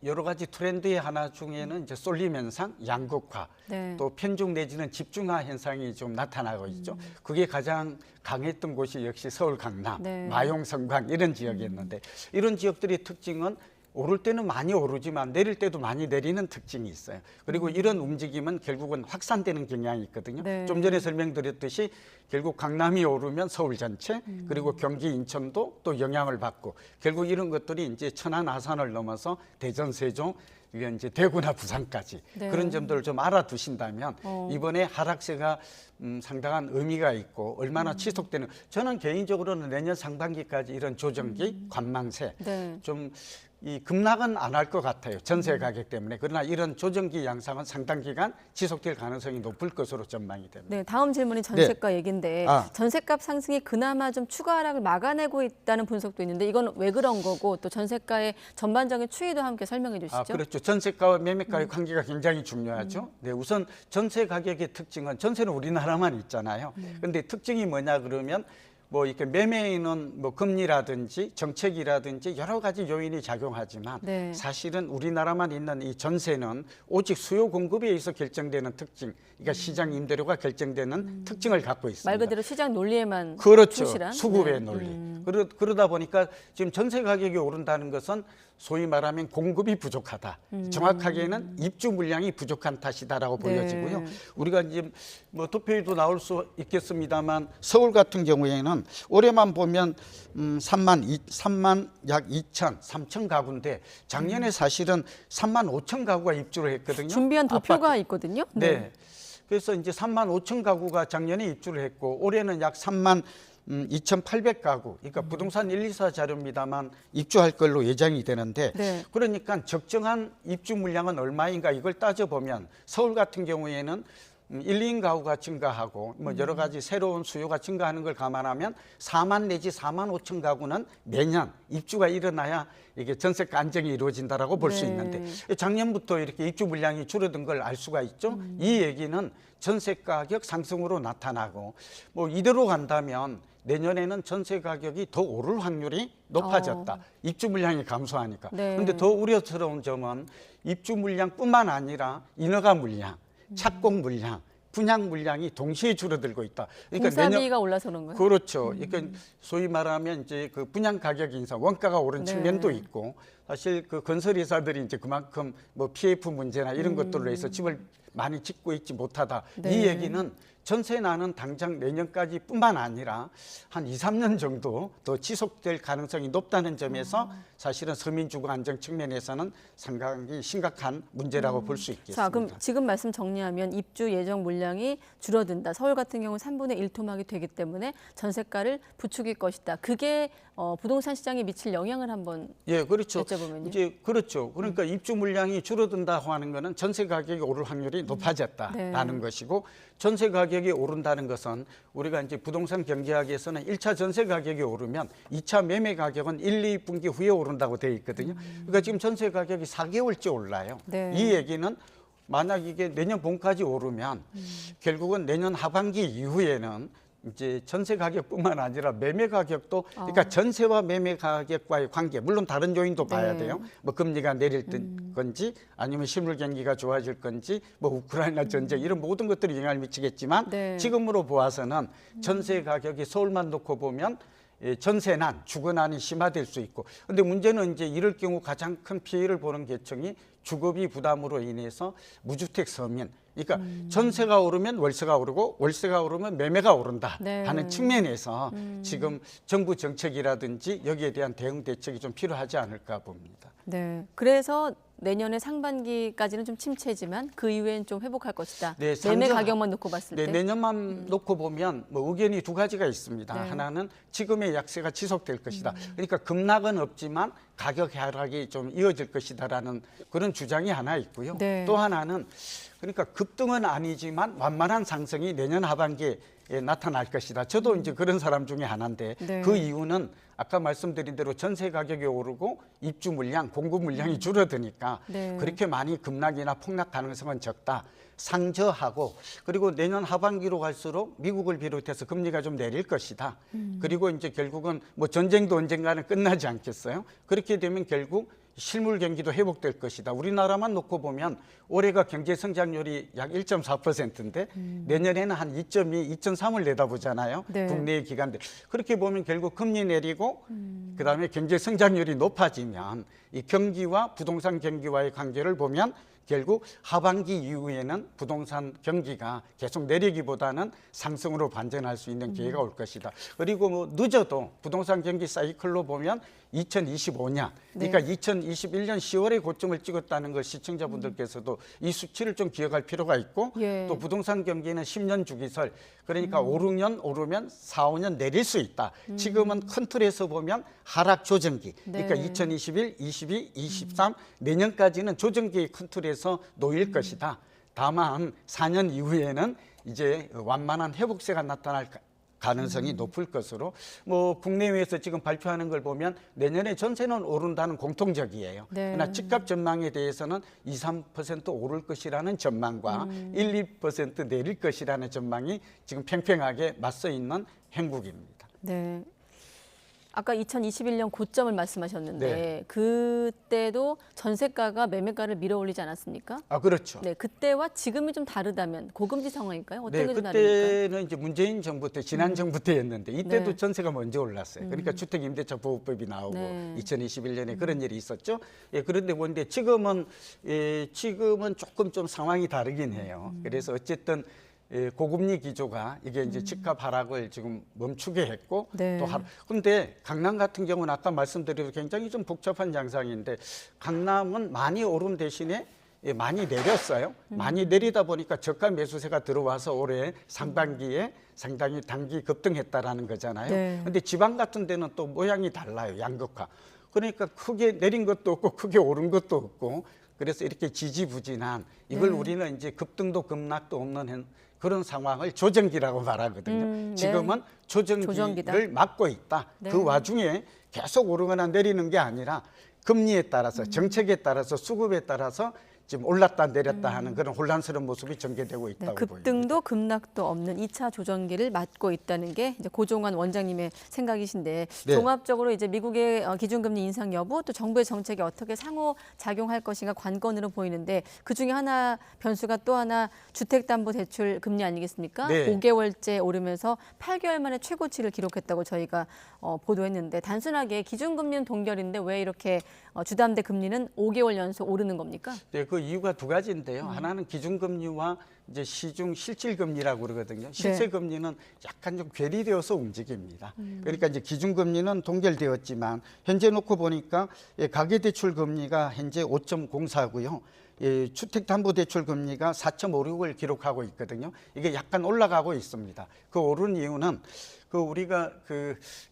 여러 가지 트렌드의 하나 중에는 이제 쏠림 현상, 양극화, 또 편중 내지는 집중화 현상이 좀 나타나고 있죠. 그게 가장 강했던 곳이 역시 서울 강남, 마용, 성광 이런 지역이었는데 이런 지역들의 특징은 오를 때는 많이 오르지만 내릴 때도 많이 내리는 특징이 있어요. 그리고 이런 움직임은 결국은 확산되는 경향이 있거든요. 좀 전에 설명드렸듯이 결국 강남이 오르면 서울 전체 그리고 경기 인천도 또 영향을 받고 결국 이런 것들이 이제 천안 아산을 넘어서 대전 세종 이게 이제 대구나 부산까지 그런 점들을 좀 알아두신다면 이번에 하락세가 상당한 의미가 있고 얼마나 지속되는 저는 개인적으로는 내년 상반기까지 이런 조정기 관망세 좀 이 급락은 안 할 것 같아요. 전세 가격 때문에. 그러나 이런 조정기 양상은 상당 기간 지속될 가능성이 높을 것으로 전망이 됩니다. 네, 다음 질문이 전세가 얘기인데 전세값 상승이 그나마 좀 추가 하락을 막아내고 있다는 분석도 있는데 이건 왜 그런 거고 또 전세가의 전반적인 추이도 함께 설명해 주시죠. 그렇죠. 전세가와 매매가의 관계가 굉장히 중요하죠. 네, 우선 전세 가격의 특징은 전세는 우리나라만 있잖아요. 그런데 특징이 뭐냐 그러면 뭐 이렇게 매매인은 뭐 금리라든지 정책이라든지 여러 가지 요인이 작용하지만 사실은 우리나라만 있는 이 전세는 오직 수요 공급에 의해서 결정되는 특징, 그러니까 시장 임대료가 결정되는 특징을 갖고 있습니다. 말 그대로 시장 논리에만 충실한 수급의 논리. 그러다 보니까 지금 전세 가격이 오른다는 것은 소위 말하면 공급이 부족하다. 정확하게는 입주 물량이 부족한 탓이다라고 보여지고요. 우리가 이제 뭐 투표에도 나올 수 있겠습니다만 서울 같은 경우에는 올해만 보면 3만 약 3천 가구인데 작년에 사실은 3만 5천 가구가 입주를 했거든요. 준비한 도표가 있거든요. 네. 그래서 이제 3만 5천 가구가 작년에 입주를 했고 올해는 약 3만 2,800가구, 그러니까 부동산 1, 2사 자료입니다만 입주할 걸로 예정이 되는데 그러니까 적정한 입주 물량은 얼마인가 이걸 따져보면 서울 같은 경우에는 1, 2인 가구가 증가하고 뭐 여러 가지 새로운 수요가 증가하는 걸 감안하면 4만 내지 4만 5천 가구는 매년 입주가 일어나야 이게 전세가 안정이 이루어진다라고 볼 수 있는데 작년부터 이렇게 입주 물량이 줄어든 걸 알 수가 있죠. 이 얘기는 전세 가격 상승으로 나타나고 뭐 이대로 간다면 내년에는 전세 가격이 더 오를 확률이 높아졌다. 입주 물량이 감소하니까. 그런데 더 우려스러운 점은 입주 물량뿐만 아니라 인허가 물량, 착공 물량, 분양 물량이 동시에 줄어들고 있다. 그러니까 공사비가 올라서 그런 거예요? 그렇죠. 그러니까 소위 말하면 이제 그 분양 가격 인상, 원가가 오른 측면도 있고 사실 그 건설회사들이 이제 그만큼 뭐 PF 문제나 이런 것들로 해서 집을 많이 짓고 있지 못하다. 이 얘기는 전세난은 당장 내년까지 뿐만 아니라 한 2, 3년 정도 더 지속될 가능성이 높다는 점에서 사실은 서민 주거 안정 측면에서는 상당히 심각한 문제라고 볼 수 있겠습니다. 자, 그럼 지금 말씀 정리하면 입주 예정 물량이 줄어든다. 서울 같은 경우 3분의 1 토막이 되기 때문에 전세가를 부추길 것이다. 그게 부동산 시장에 미칠 영향을 한번 여쭤보면요. 이제 그렇죠. 그러니까 입주 물량이 줄어든다고 하는 거는 전세 가격이 오를 확률이 높아졌다라는 것이고 전세 가격이 오른다는 것은 우리가 이제 부동산 경제학에서는 1차 전세 가격이 오르면 2차 매매 가격은 1, 2분기 후에 오른다고 되어 있거든요. 그러니까 지금 전세 가격이 4개월째 올라요. 이 얘기는 만약 이게 내년 봄까지 오르면 결국은 내년 하반기 이후에는 이제 전세 가격뿐만 아니라 매매 가격도 그러니까 전세와 매매 가격과의 관계 물론 다른 요인도 봐야 돼요. 뭐 금리가 내릴 건지 아니면 실물 경기가 좋아질 건지 뭐 우크라이나 전쟁 이런 모든 것들이 영향을 미치겠지만 지금으로 보아서는 전세 가격이 서울만 놓고 보면 전세난, 주거난이 심화될 수 있고 근데 문제는 이제 이럴 경우 가장 큰 피해를 보는 계층이 주거비 부담으로 인해서 무주택 서민 그러니까 전세가 오르면 월세가 오르고 월세가 오르면 매매가 오른다 네. 하는 측면에서 지금 정부 정책이라든지 여기에 대한 대응 대책이 좀 필요하지 않을까 봅니다. 네. 그래서 내년에 상반기까지는 좀 침체지만 그 이후엔 좀 회복할 것이다. 네, 매매 가격만 놓고 봤을 네, 때. 내년만 놓고 보면 뭐 의견이 두 가지가 있습니다. 네. 하나는 지금의 약세가 지속될 것이다. 그러니까 급락은 없지만 가격 하락이 좀 이어질 것이다라는 그런 주장이 하나 있고요. 네. 또 하나는 그러니까 급등은 아니지만 완만한 상승이 내년 하반기에 나타날 것이다. 저도 이제 그런 사람 중에 하나인데 네. 그 이유는 아까 말씀드린 대로 전세 가격이 오르고 입주 물량, 공급 물량이 줄어드니까 네. 그렇게 많이 급락이나 폭락 가능성은 적다. 상저하고 그리고 내년 하반기로 갈수록 미국을 비롯해서 금리가 좀 내릴 것이다. 그리고 이제 결국은 뭐 전쟁도 언젠가는 끝나지 않겠어요? 그렇게 되면 결국 실물 경기도 회복될 것이다. 우리나라만 놓고 보면 올해가 경제 성장률이 약 1.4%인데 내년에는 한 2.2, 2.3을 내다보잖아요. 네. 국내의 기관들. 그렇게 보면 결국 금리 내리고 그다음에 경제 성장률이 높아지면 이 경기와 부동산 경기와의 관계를 보면 결국 하반기 이후에는 부동산 경기가 계속 내리기보다는 상승으로 반전할 수 있는 기회가 올 것이다. 그리고 뭐 늦어도 부동산 경기 사이클로 보면 2025년, 그러니까 2021년 10월에 고점을 찍었다는 걸 시청자분들께서도 이 수치를 좀 기억할 필요가 있고 예. 또 부동산 경기는 10년 주기설, 그러니까 5, 6년 오르면 4, 5년 내릴 수 있다. 지금은 큰 틀에서 보면 하락 조정기, 그러니까 네. 2021, 22, 23 내년까지는 조정기의 큰 틀에서 놓일 것이다. 다만 4년 이후에는 이제 완만한 회복세가 나타날 가능성이 높을 것으로 뭐 국내외에서 지금 발표하는 걸 보면 내년에 전세는 오른다는 공통적이에요. 네. 그러나 집값 전망에 대해서는 2, 3% 오를 것이라는 전망과 1, 2% 내릴 것이라는 전망이 지금 팽팽하게 맞서 있는 행국입니다. 네. 아까 2021년 고점을 말씀하셨는데 네. 그때도 전세가가 매매가를 밀어올리지 않았습니까? 아, 그렇죠. 네, 그때와 지금이 좀 다르다면 고금리 상황일까요? 어떤 네, 게 좀 다릅니까? 그때는 이제 문재인 정부 때 지난 정부 때였는데 이때도 네. 전세가 먼저 올랐어요. 그러니까 주택임대차 보호법이 나오고 네. 2021년에 그런 일이 있었죠. 예, 그런데 뭔데 지금은 지금은 조금 좀 상황이 다르긴 해요. 그래서 어쨌든 고금리 기조가 이게 이제 집값 하락을 지금 멈추게 했고 네. 또 그런데 강남 같은 경우는 아까 말씀드린 굉장히 좀 복잡한 양상인데 강남은 많이 오른 대신에 많이 내렸어요. 많이 내리다 보니까 저가 매수세가 들어와서 올해 상반기에 상당히 단기 급등했다라는 거잖아요. 네. 근데 지방 같은 데는 또 모양이 달라요. 양극화. 그러니까 크게 내린 것도 없고 크게 오른 것도 없고 그래서 이렇게 지지부진한 이걸 네. 우리는 이제 급등도 급락도 없는 그런 상황을 조정기라고 말하거든요. 지금은 네. 조정기를 조정기다. 막고 있다. 네. 그 와중에 계속 오르거나 내리는 게 아니라 금리에 따라서 정책에 따라서 수급에 따라서 지금 올랐다 내렸다 하는 그런 혼란스러운 모습이 전개되고 있다고 보입니다. 급등도 급락도 없는 2차 조정기를 맞고 있다는 게 이제 고종환 원장님의 생각이신데 네. 종합적으로 이제 미국의 기준금리 인상 여부 또 정부의 정책이 어떻게 상호 작용할 것인가 관건으로 보이는데 그 중에 하나 변수가 또 하나 주택담보대출 금리 아니겠습니까? 네. 5개월째 오르면서 8개월 만에 최고치를 기록했다고 저희가 보도했는데 단순하게 기준금리는 동결인데 왜 이렇게 주담대 금리는 5개월 연속 오르는 겁니까? 네, 그 이유가 두 가지인데요. 하나는 기준금리와 이제 시중 실질금리라고 그러거든요. 실질금리는 약간 좀 괴리되어서 움직입니다. 그러니까 이제 기준금리는 동결되었지만 현재 놓고 보니까 가계대출 금리가 현재 5.04고요. 주택담보대출 금리가 4.56을 기록하고 있거든요. 이게 약간 올라가고 있습니다. 그 오른 이유는 우리가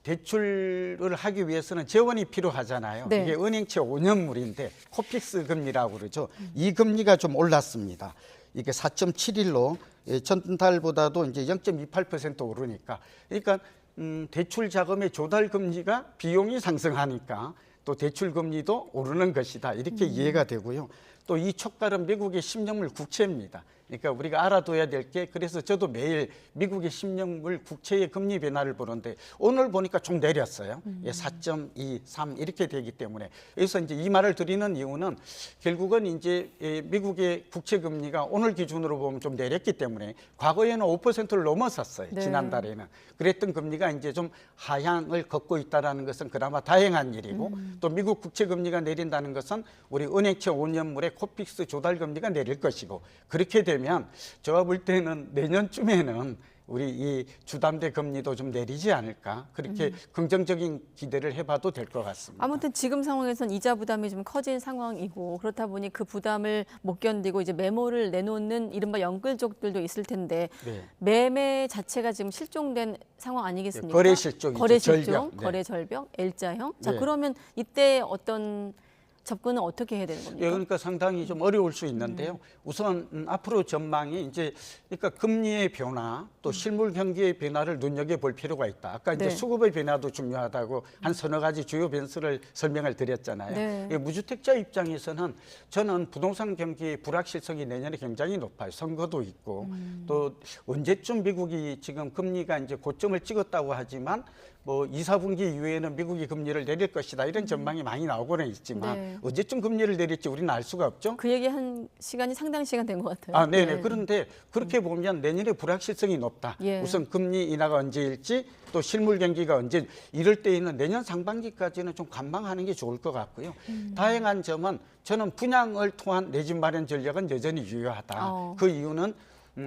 대출을 하기 위해서는 재원이 필요하잖아요. 네. 이게 은행채 5년물인데 코픽스 금리라고 그러죠. 이 금리가 좀 올랐습니다. 이게 4.71로 전달보다도 이제 0.28% 오르니까. 그러니까 대출 자금의 조달 금리가 비용이 상승하니까 또 대출 금리도 오르는 것이다. 이렇게 이해가 되고요. 또 이 촉발은 미국의 10년물 국채입니다. 그러니까 우리가 알아둬야 될 게 그래서 저도 매일 미국의 10년물 국채의 금리 변화를 보는데 오늘 보니까 좀 내렸어요. 4.2, 3 이렇게 되기 때문에 그래서 이제 이 말을 드리는 이유는 결국은 이제 미국의 국채 금리가 오늘 기준으로 보면 좀 내렸기 때문에 과거에는 5%를 넘어섰어요. 네. 지난달에는 그랬던 금리가 이제 좀 하향을 걷고 있다라는 것은 그나마 다행한 일이고 또 미국 국채 금리가 내린다는 것은 우리 은행채 5년물의 코픽스 조달 금리가 내릴 것이고 그렇게 되면 제가 볼 때는 내년쯤에는 우리 이 주담대 금리도 좀 내리지 않을까 그렇게 긍정적인 기대를 해봐도 될 것 같습니다. 아무튼 지금 상황에선 이자 부담이 좀 커진 상황이고 그렇다 보니 그 부담을 못 견디고 이제 매물을 내놓는 이른바 영끌족들도 있을 텐데 네. 매매 자체가 지금 실종된 상황 아니겠습니까? 거래 실종이죠. 거래 실종, 절벽. 네. 거래 절벽, L자형. 자 네. 그러면 이때 어떤 접근은 어떻게 해야 되는 겁니까? 예, 그러니까 상당히 좀 어려울 수 있는데요. 우선 앞으로 전망이 이제 그러니까 금리의 변화 또 실물 경기의 변화를 눈여겨볼 필요가 있다. 아까 이제 네. 수급의 변화도 중요하다고 한 서너 가지 주요 변수를 설명을 드렸잖아요. 네. 예, 무주택자 입장에서는 저는 부동산 경기의 불확실성이 내년에 굉장히 높아요. 선거도 있고 또 언제쯤 미국이 지금 금리가 이제 고점을 찍었다고 하지만 뭐 2, 4분기 이후에는 미국이 금리를 내릴 것이다 이런 전망이 많이 나오고는 있지만 네. 언제쯤 금리를 내릴지 우리는 알 수가 없죠. 그 얘기 한 시간이 상당 시간 된 것 같아요. 아, 네네. 그런데 그렇게 보면 내년에 불확실성이 높다. 예. 우선 금리 인하가 언제일지 또 실물 경기가 언제 이럴 때에는 내년 상반기까지는 좀 관망하는 게 좋을 것 같고요. 다행한 점은 저는 분양을 통한 내 집 마련 전략은 여전히 유효하다. 그 이유는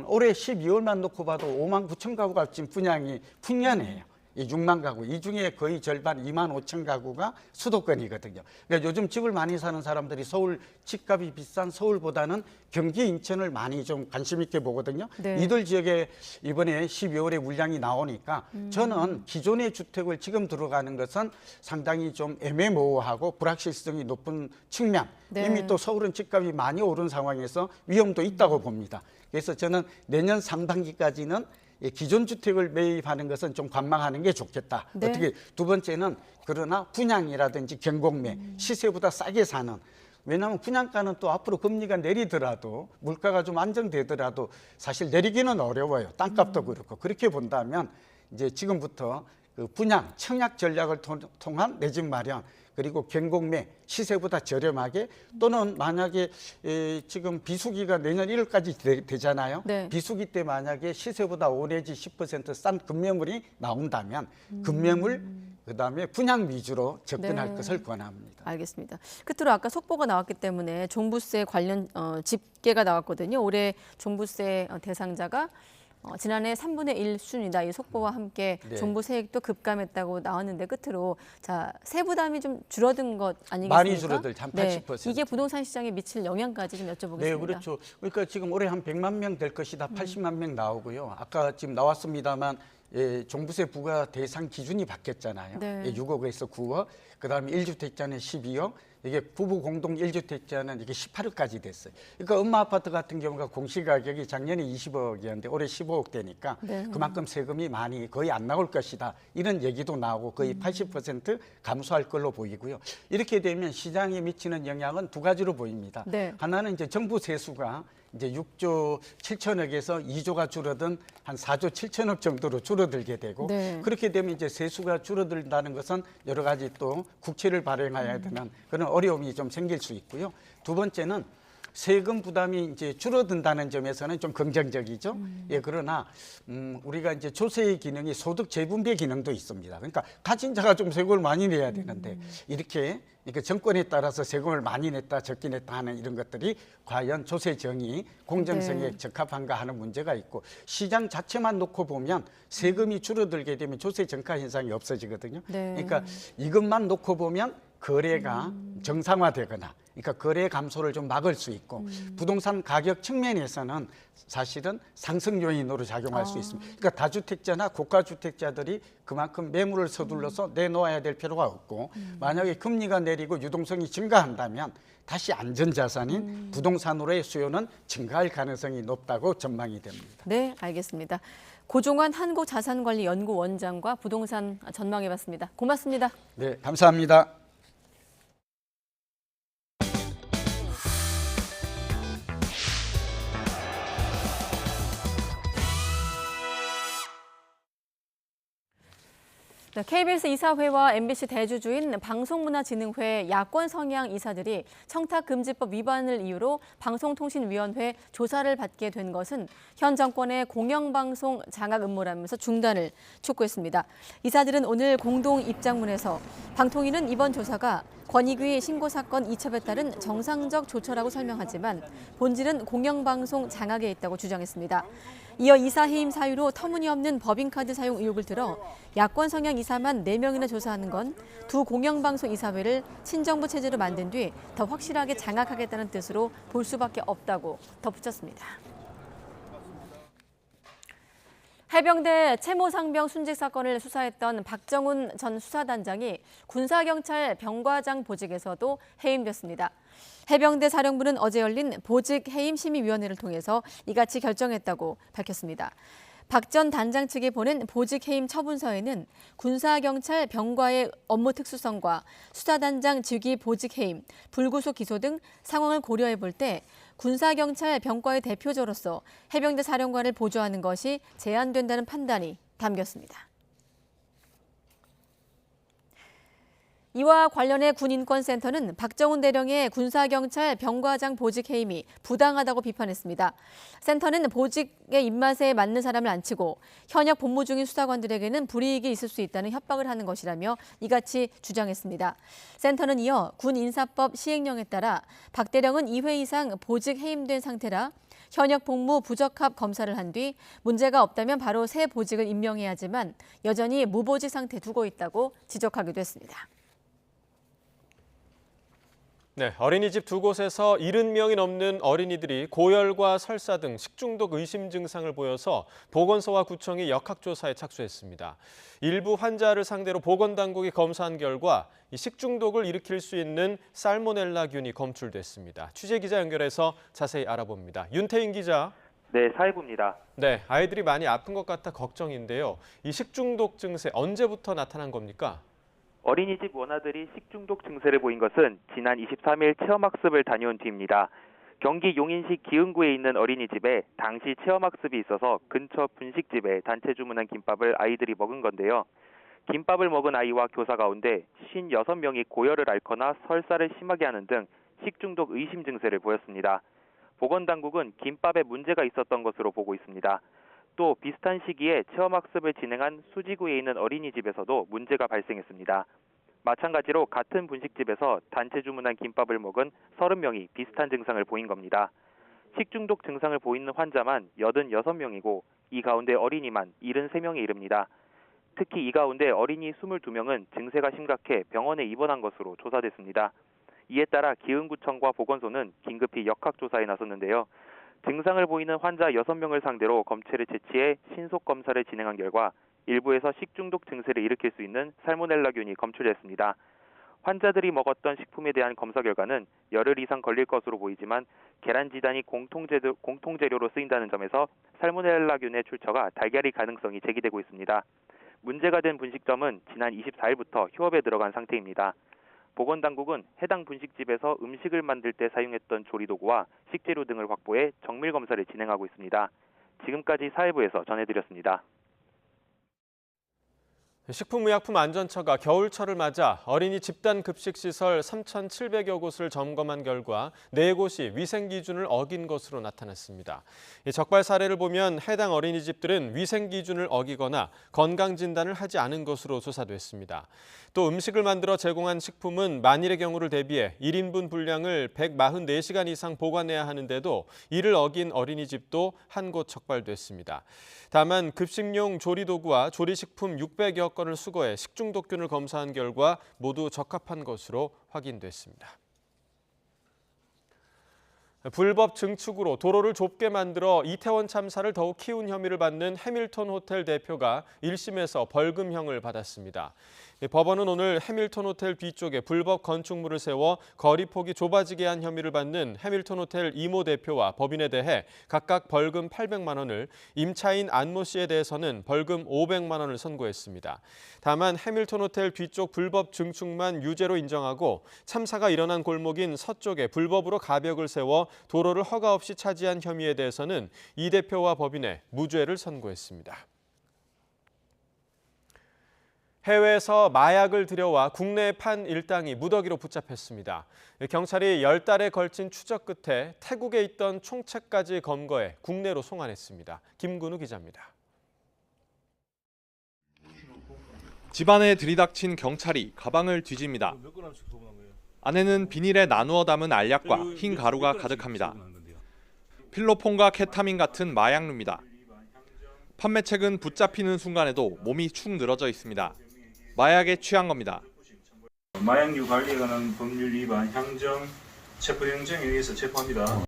올해 12월만 놓고 봐도 5만 9천 가구가 지금 분양이 풍년이에요. 이 6만 가구, 이 중에 거의 절반 2만 5천 가구가 수도권이거든요. 그러니까 요즘 집을 많이 사는 사람들이 서울 집값이 비싼 서울보다는 경기 인천을 많이 좀 관심 있게 보거든요. 네. 이들 지역에 이번에 12월에 물량이 나오니까 저는 기존의 주택을 지금 들어가는 것은 상당히 좀 애매모호하고 불확실성이 높은 측면. 네. 이미 또 서울은 집값이 많이 오른 상황에서 위험도 있다고 봅니다. 그래서 저는 내년 상반기까지는 기존 주택을 매입하는 것은 좀 관망하는 게 좋겠다. 네. 어떻게 두 번째는 그러나 분양이라든지 경공매 시세보다 싸게 사는 왜냐하면 분양가는 또 앞으로 금리가 내리더라도 물가가 좀 안정되더라도 사실 내리기는 어려워요. 땅값도 그렇고 그렇게 본다면 이제 지금부터 그 분양 청약 전략을 통한 내 집 마련 그리고 경공매 시세보다 저렴하게 또는 만약에 지금 비수기가 내년 1월까지 되잖아요. 네. 비수기 때 만약에 시세보다 5 내지 10% 싼 급매물이 나온다면 급매물 그다음에 분양 위주로 접근할 네. 것을 권합니다. 알겠습니다. 끝으로 아까 속보가 나왔기 때문에 종부세 관련 집계가 나왔거든요. 올해 종부세 대상자가 지난해 3분의 1 수준이다. 이 속보와 함께 네. 종부세액도 급감했다고 나왔는데 끝으로 자 세부담이 좀 줄어든 것 아니겠습니까? 많이 줄어들 한 80%. 네. 이게 부동산 시장에 미칠 영향까지 좀 여쭤보겠습니다. 네, 그렇죠. 그러니까 지금 올해 한 100만 명 될 것이다. 80만 명 나오고요. 아까 지금 나왔습니다만 종부세 부과 대상 기준이 바뀌었잖아요. 네. 6억에서 9억, 그다음에 1주택자는 12억, 이게 부부 공동 1주택자는 이게 18억까지 됐어요. 그러니까 엄마 아파트 같은 경우가 공시가격이 작년에 20억이었는데 올해 15억 되니까 네. 그만큼 세금이 많이 거의 안 나올 것이다. 이런 얘기도 나오고 거의 80% 감소할 걸로 보이고요. 이렇게 되면 시장에 미치는 영향은 두 가지로 보입니다. 네. 하나는 이제 정부 세수가 이제 6조 7천억에서 2조가 줄어든 한 4조 7천억 정도로 줄어들게 되고 네. 그렇게 되면 이제 세수가 줄어든다는 것은 여러 가지 또 국채를 발행해야 되는 그런 어려움이 좀 생길 수 있고요. 두 번째는 세금 부담이 이제 줄어든다는 점에서는 좀 긍정적이죠. 예, 그러나 우리가 이제 조세의 기능이 소득 재분배 기능도 있습니다. 그러니까 가진 자가 좀 세금을 많이 내야 되는데 이렇게 정권에 따라서 세금을 많이 냈다 적게 냈다 하는 이런 것들이 과연 조세 정의 공정성에 네. 적합한가 하는 문제가 있고 시장 자체만 놓고 보면 세금이 줄어들게 되면 조세 정가 현상이 없어지거든요. 네. 그러니까 이것만 놓고 보면 거래가 정상화되거나 그러니까 거래 감소를 좀 막을 수 있고 부동산 가격 측면에서는 사실은 상승 요인으로 작용할 수 있습니다. 그러니까 다주택자나 고가주택자들이 그만큼 매물을 서둘러서 내놓아야 될 필요가 없고 만약에 금리가 내리고 유동성이 증가한다면 다시 안전자산인 부동산으로의 수요는 증가할 가능성이 높다고 전망이 됩니다. 네, 알겠습니다. 고종환 한국자산관리연구원장과 부동산 전망해봤습니다. 고맙습니다. 네, 감사합니다. KBS 이사회와 MBC 대주주인 방송문화진흥회 야권 성향 이사들이 청탁금지법 위반을 이유로 방송통신위원회 조사를 받게 된 것은 현 정권의 공영방송 장악 음모라면서 중단을 촉구했습니다. 이사들은 오늘 공동 입장문에서 방통위는 이번 조사가 권익위 신고 사건 이첩에 따른 정상적 조처라고 설명하지만 본질은 공영방송 장악에 있다고 주장했습니다. 이어 이사 해임 사유로 터무니없는 법인카드 사용 의혹을 들어 야권 성향 이사만 4명이나 조사하는 건 두 공영방송 이사회를 친정부 체제로 만든 뒤 더 확실하게 장악하겠다는 뜻으로 볼 수밖에 없다고 덧붙였습니다. 해병대 채모상병 순직 사건을 수사했던 박정훈 전 수사단장이 군사경찰 병과장 보직에서도 해임됐습니다. 해병대 사령부는 어제 열린 보직해임심의위원회를 통해서 이같이 결정했다고 밝혔습니다. 박 전 단장 측이 보낸 보직해임 처분서에는 군사경찰 병과의 업무 특수성과 수사단장 직위 보직해임, 불구속 기소 등 상황을 고려해 볼 때 군사경찰 병과의 대표자로서 해병대 사령관을 보조하는 것이 제한된다는 판단이 담겼습니다. 이와 관련해 군인권센터는 박정훈 대령의 군사경찰 병과장 보직 해임이 부당하다고 비판했습니다. 센터는 보직의 입맛에 맞는 사람을 안 치고 현역 복무 중인 수사관들에게는 불이익이 있을 수 있다는 협박을 하는 것이라며 이같이 주장했습니다. 센터는 이어 군인사법 시행령에 따라 박 대령은 2회 이상 보직 해임된 상태라 현역 복무 부적합 검사를 한 뒤 문제가 없다면 바로 새 보직을 임명해야 하지만 여전히 무보직 상태 두고 있다고 지적하기도 했습니다. 네, 어린이집 두 곳에서 70명이 넘는 어린이들이 고열과 설사 등 식중독 의심 증상을 보여서 보건소와 구청이 역학조사에 착수했습니다. 일부 환자를 상대로 보건당국이 검사한 결과 이 식중독을 일으킬 수 있는 살모넬라균이 검출됐습니다. 취재기자 연결해서 자세히 알아봅니다. 윤태인 기자. 네, 사회부입니다. 네, 아이들이 많이 아픈 것 같아 걱정인데요. 이 식중독 증세 언제부터 나타난 겁니까? 어린이집 원아들이 식중독 증세를 보인 것은 지난 23일 체험학습을 다녀온 뒤입니다. 경기 용인시 기흥구에 있는 어린이집에 당시 체험학습이 있어서 근처 분식집에 단체 주문한 김밥을 아이들이 먹은 건데요. 김밥을 먹은 아이와 교사 가운데 56명이 고열을 앓거나 설사를 심하게 하는 등 식중독 의심 증세를 보였습니다. 보건당국은 김밥에 문제가 있었던 것으로 보고 있습니다. 또 비슷한 시기에 체험학습을 진행한 수지구에 있는 어린이집에서도 문제가 발생했습니다. 마찬가지로 같은 분식집에서 단체 주문한 김밥을 먹은 30명이 비슷한 증상을 보인 겁니다. 식중독 증상을 보이는 환자만 86명이고 이 가운데 어린이만 73명에 이릅니다. 특히 이 가운데 어린이 22명은 증세가 심각해 병원에 입원한 것으로 조사됐습니다. 이에 따라 기흥구청과 보건소는 긴급히 역학조사에 나섰는데요. 증상을 보이는 환자 6명을 상대로 검체를 채취해 신속 검사를 진행한 결과 일부에서 식중독 증세를 일으킬 수 있는 살모넬라균이 검출됐습니다. 환자들이 먹었던 식품에 대한 검사 결과는 열흘 이상 걸릴 것으로 보이지만 계란지단이 공통재료로 쓰인다는 점에서 살모넬라균의 출처가 달걀일 가능성이 제기되고 있습니다. 문제가 된 분식점은 지난 24일부터 휴업에 들어간 상태입니다. 보건당국은 해당 분식집에서 음식을 만들 때 사용했던 조리도구와 식재료 등을 확보해 정밀 검사를 진행하고 있습니다. 지금까지 사회부에서 전해드렸습니다. 식품의약품안전처가 겨울철을 맞아 어린이 집단 급식시설 3,700여 곳을 점검한 결과 4곳이 위생기준을 어긴 것으로 나타났습니다. 적발 사례를 보면 해당 어린이집들은 위생기준을 어기거나 건강진단을 하지 않은 것으로 조사됐습니다. 또 음식을 만들어 제공한 식품은 만일의 경우를 대비해 1인분 분량을 144시간 이상 보관해야 하는데도 이를 어긴 어린이집도 한 곳 적발됐습니다. 다만 급식용 조리도구와 조리식품 600여 건을 수거해 식중독균을 검사한 결과 모두 적합한 것으로 확인됐습니다. 불법 증축으로 도로를 좁게 만들어 이태원 참사를 더욱 키운 혐의를 받는 해밀턴 호텔 대표가 1심에서 벌금형을 받았습니다. 법원은 오늘 해밀턴 호텔 뒤쪽에 불법 건축물을 세워 거리 폭이 좁아지게 한 혐의를 받는 해밀턴 호텔 이모 대표와 법인에 대해 각각 벌금 800만 원을, 임차인 안모 씨에 대해서는 벌금 500만 원을 선고했습니다. 다만 해밀턴 호텔 뒤쪽 불법 증축만 유죄로 인정하고 참사가 일어난 골목인 서쪽에 불법으로 가벽을 세워 도로를 허가 없이 차지한 혐의에 대해서는 이 대표와 법인에 무죄를 선고했습니다. 해외에서 마약을 들여와 국내에 판 일당이 무더기로 붙잡혔습니다. 경찰이 10달에 걸친 추적 끝에 태국에 있던 총체까지 검거해 국내로 송환했습니다. 김근우 기자입니다. 집안에 들이닥친 경찰이 가방을 뒤집니다. 안에는 비닐에 나누어 담은 알약과 흰 가루가 가득합니다. 필로폰과 케타민 같은 마약류입니다. 판매책은 붙잡히는 순간에도 몸이 축 늘어져 있습니다. 마약에 취한 겁니다. 마약류 관리에 관한 법률 위반, 향정, 체포영장에 의해서 체포합니다.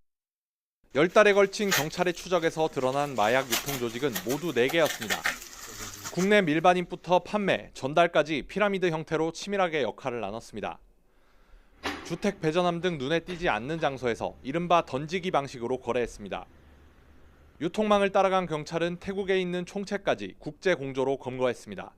10달에 걸친 경찰의 추적에서 드러난 마약 유통 조직은 모두 4개였습니다. 국내 밀반입부터 판매, 전달까지 피라미드 형태로 치밀하게 역할을 나눴습니다. 주택 배전함 등 눈에 띄지 않는 장소에서 이른바 던지기 방식으로 거래했습니다. 유통망을 따라간 경찰은 태국에 있는 총체까지 국제 공조로 검거했습니다.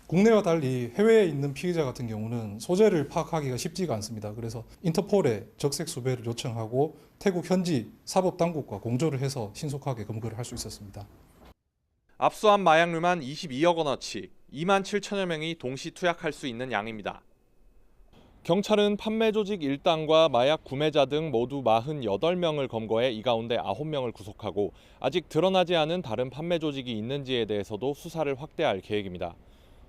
국내와 달리 해외에 있는 피의자 같은 경우는 소재를 파악하기가 쉽지가 않습니다. 그래서 인터폴에 적색 수배를 요청하고 태국 현지 사법당국과 공조를 해서 신속하게 검거를 할 수 있었습니다. 압수한 마약류만 22억 원어치, 2만 7천여 명이 동시 투약할 수 있는 양입니다. 경찰은 판매 조직 일당과 마약 구매자 등 모두 48명을 검거해 이 가운데 9명을 구속하고 아직 드러나지 않은 다른 판매 조직이 있는지에 대해서도 수사를 확대할 계획입니다.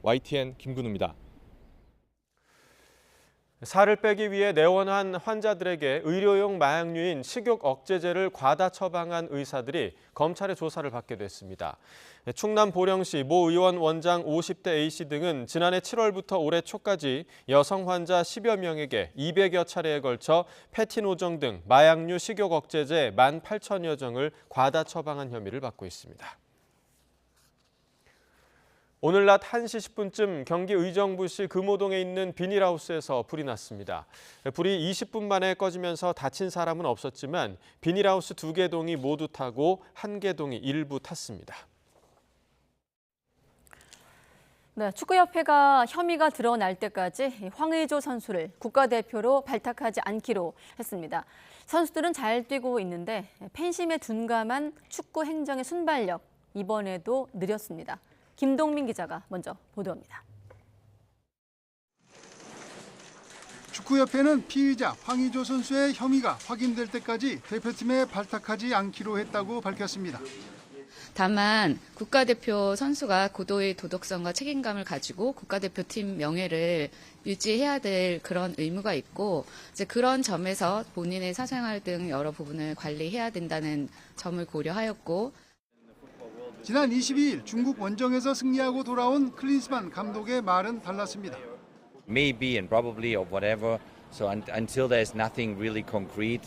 YTN 김근우입니다. 살을 빼기 위해 내원한 환자들에게 의료용 마약류인 식욕 억제제를 과다 처방한 의사들이 검찰의 조사를 받게 됐습니다. 충남 보령시 모 의원 원장 50대 A씨 등은 지난해 7월부터 올해 초까지 여성 환자 10여 명에게 200여 차례에 걸쳐 페티노정 등 마약류 식욕 억제제 18,000여 정을 과다 처방한 혐의를 받고 있습니다. 오늘 낮 1시 10분쯤 경기 의정부시 금호동에 있는 비닐하우스에서 불이 났습니다. 불이 20분 만에 꺼지면서 다친 사람은 없었지만 비닐하우스 2개 동이 모두 타고 1개 동이 일부 탔습니다. 네, 축구협회가 혐의가 드러날 때까지 황의조 선수를 국가대표로 발탁하지 않기로 했습니다. 선수들은 잘 뛰고 있는데 팬심에 둔감한 축구 행정의 순발력, 이번에도 느렸습니다. 김동민 기자가 먼저 보도합니다. 축구협회는 피의자 황의조 선수의 혐의가 확인될 때까지 대표팀에 발탁하지 않기로 했다고 밝혔습니다. 다만 국가대표 선수가 고도의 도덕성과 책임감을 가지고 국가대표팀 명예를 유지해야 될 그런 의무가 있고 이제 그런 점에서 본인의 사생활 등 여러 부분을 관리해야 된다는 점을 고려하였고 지난 22일 중국 원정에서 승리하고 돌아온 클린스만 감독의 말은 달랐습니다. Maybe and probably or whatever. So until there's nothing really concrete,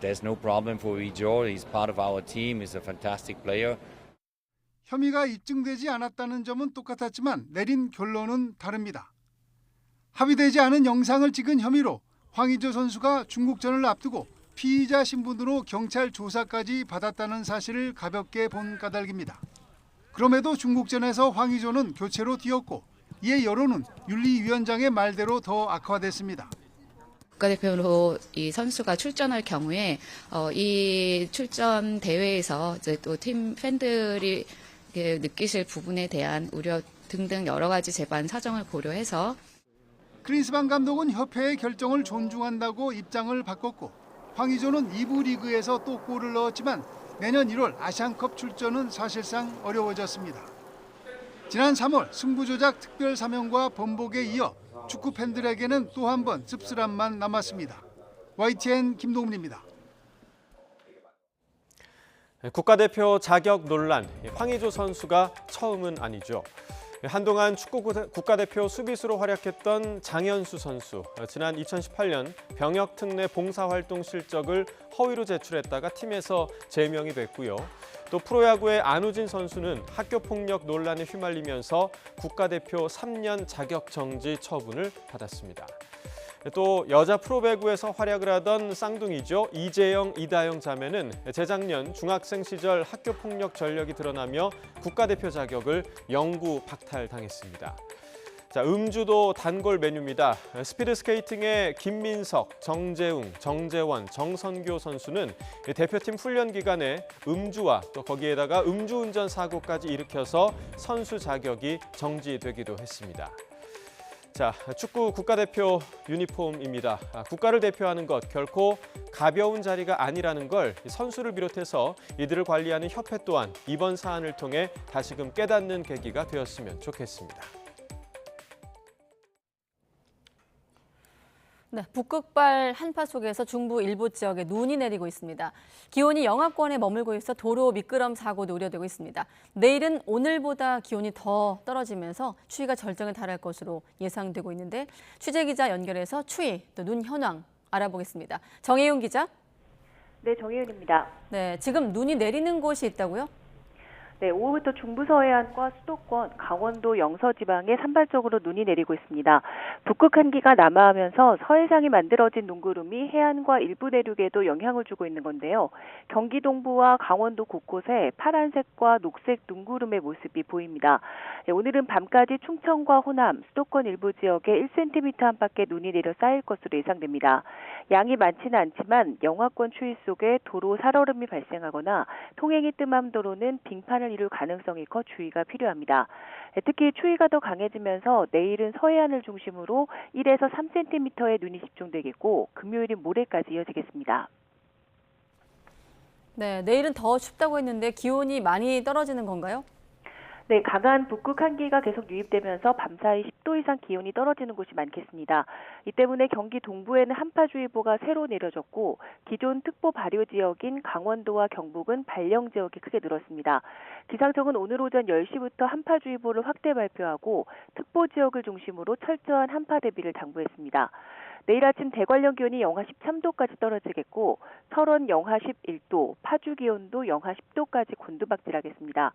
there's no problem for Weijia. He's part of our team. He's a fantastic player. 혐의가 입증되지 않았다는 점은 똑같았지만 내린 결론은 다릅니다. 합의되지 않은 영상을 찍은 혐의로 황의조 선수가 중국전을 앞두고 피의자 신분으로 경찰 조사까지 받았다는 사실을 가볍게 본 까닭입니다. 그럼에도 중국전에서 황의조는 교체로 뛰었고 이에 여론은 윤리위원장의 말대로 더 악화됐습니다. 국가대표로 이 선수가 출전할 경우에 이 출전 대회에서 이제 또 팀 팬들이 느끼실 부분에 대한 우려 등등 여러 가지 재반 사정을 고려해서 클린스만 감독은 협회의 결정을 존중한다고 입장을 바꿨고 황의조는 2부 리그에서 또 골을 넣었지만 내년 1월 아시안컵 출전은 사실상 어려워졌습니다. 지난 3월 승부조작 특별사면과 번복에 이어 축구 팬들에게는 또 한 번 씁쓸함만 남았습니다. YTN 김동민입니다. 국가대표 자격 논란, 황의조 선수가 처음은 아니죠. 한동안 축구 국가대표 수비수로 활약했던 장현수 선수, 지난 2018년 병역특례 봉사활동 실적을 허위로 제출했다가 팀에서 제명이 됐고요. 또 프로야구의 안우진 선수는 학교폭력 논란에 휘말리면서 국가대표 3년 자격정지 처분을 받았습니다. 또 여자 프로배구에서 활약을 하던 쌍둥이죠. 이재영, 이다영 자매는 재작년 중학생 시절 학교폭력 전력이 드러나며 국가대표 자격을 영구 박탈당했습니다. 자, 음주도 단골 메뉴입니다. 스피드스케이팅의 김민석, 정재웅, 정재원, 정선교 선수는 대표팀 훈련 기간에 음주와 또 거기에다가 음주운전 사고까지 일으켜서 선수 자격이 정지되기도 했습니다. 자, 축구 국가대표 유니폼입니다. 국가를 대표하는 것 결코 가벼운 자리가 아니라는 걸 선수를 비롯해서 이들을 관리하는 협회 또한 이번 사안을 통해 다시금 깨닫는 계기가 되었으면 좋겠습니다. 네, 북극발 한파 속에서 중부 일부 지역에 눈이 내리고 있습니다. 기온이 영하권에 머물고 있어 도로 미끄럼 사고도 우려되고 있습니다. 내일은 오늘보다 기온이 더 떨어지면서 추위가 절정에 달할 것으로 예상되고 있는데 취재기자 연결해서 추위, 또 눈 현황 알아보겠습니다. 정혜윤 기자. 네, 정혜윤입니다. 네, 지금 눈이 내리는 곳이 있다고요? 네, 오후부터 중부 서해안과 수도권, 강원도 영서 지방에 산발적으로 눈이 내리고 있습니다. 북극 한기가 남하하면서 서해상이 만들어진 눈구름이 해안과 일부 내륙에도 영향을 주고 있는 건데요. 경기 동부와 강원도 곳곳에 파란색과 녹색 눈구름의 모습이 보입니다. 네, 오늘은 밤까지 충청과 호남, 수도권 일부 지역에 1cm 안팎의 눈이 내려 쌓일 것으로 예상됩니다. 양이 많지는 않지만 영하권 추위 속에 도로 살얼음이 발생하거나 통행이 뜸한 도로는 빙판을 이룰 가능성이 커 주의가 필요합니다. 특히 추위가 더 강해지면서 내일은 서해안을 중심으로 1에서 3cm의 눈이 집중되겠고 금요일인 모레까지 이어지겠습니다. 네, 내일은 더 춥다고 했는데 기온이 많이 떨어지는 건가요? 네, 강한 북극 한기가 계속 유입되면서 밤사이 10도 이상 기온이 떨어지는 곳이 많겠습니다. 이 때문에 경기 동부에는 한파주의보가 새로 내려졌고 기존 특보 발효 지역인 강원도와 경북은 발령 지역이 크게 늘었습니다. 기상청은 오늘 오전 10시부터 한파주의보를 확대 발표하고 특보 지역을 중심으로 철저한 한파 대비를 당부했습니다. 내일 아침 대관령 기온이 영하 13도까지 떨어지겠고 철원 영하 11도, 파주 기온도 영하 10도까지 곤두박질하겠습니다.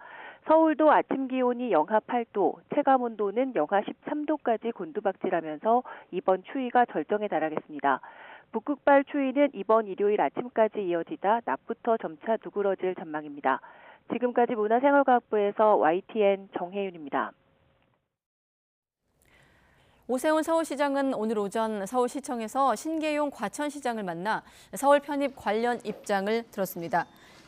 서울도 아침 기온이 영하 8도, 체감 온도는 영하 13도까지 곤두박질하면서 이번 추위가 절정에 달하겠습니다. 북극발 추위는 이번 일요일 아침까지 이어지다 낮부터 점차 누그러질 전망입니다. 지금까지 문화생활과학부에서 YTN 정혜윤입니다. 오세훈 서울시장은 오늘 오전 서울시청에서 신계용 과천시장을 만나 서울 편입 관련 입장을 들었습니다.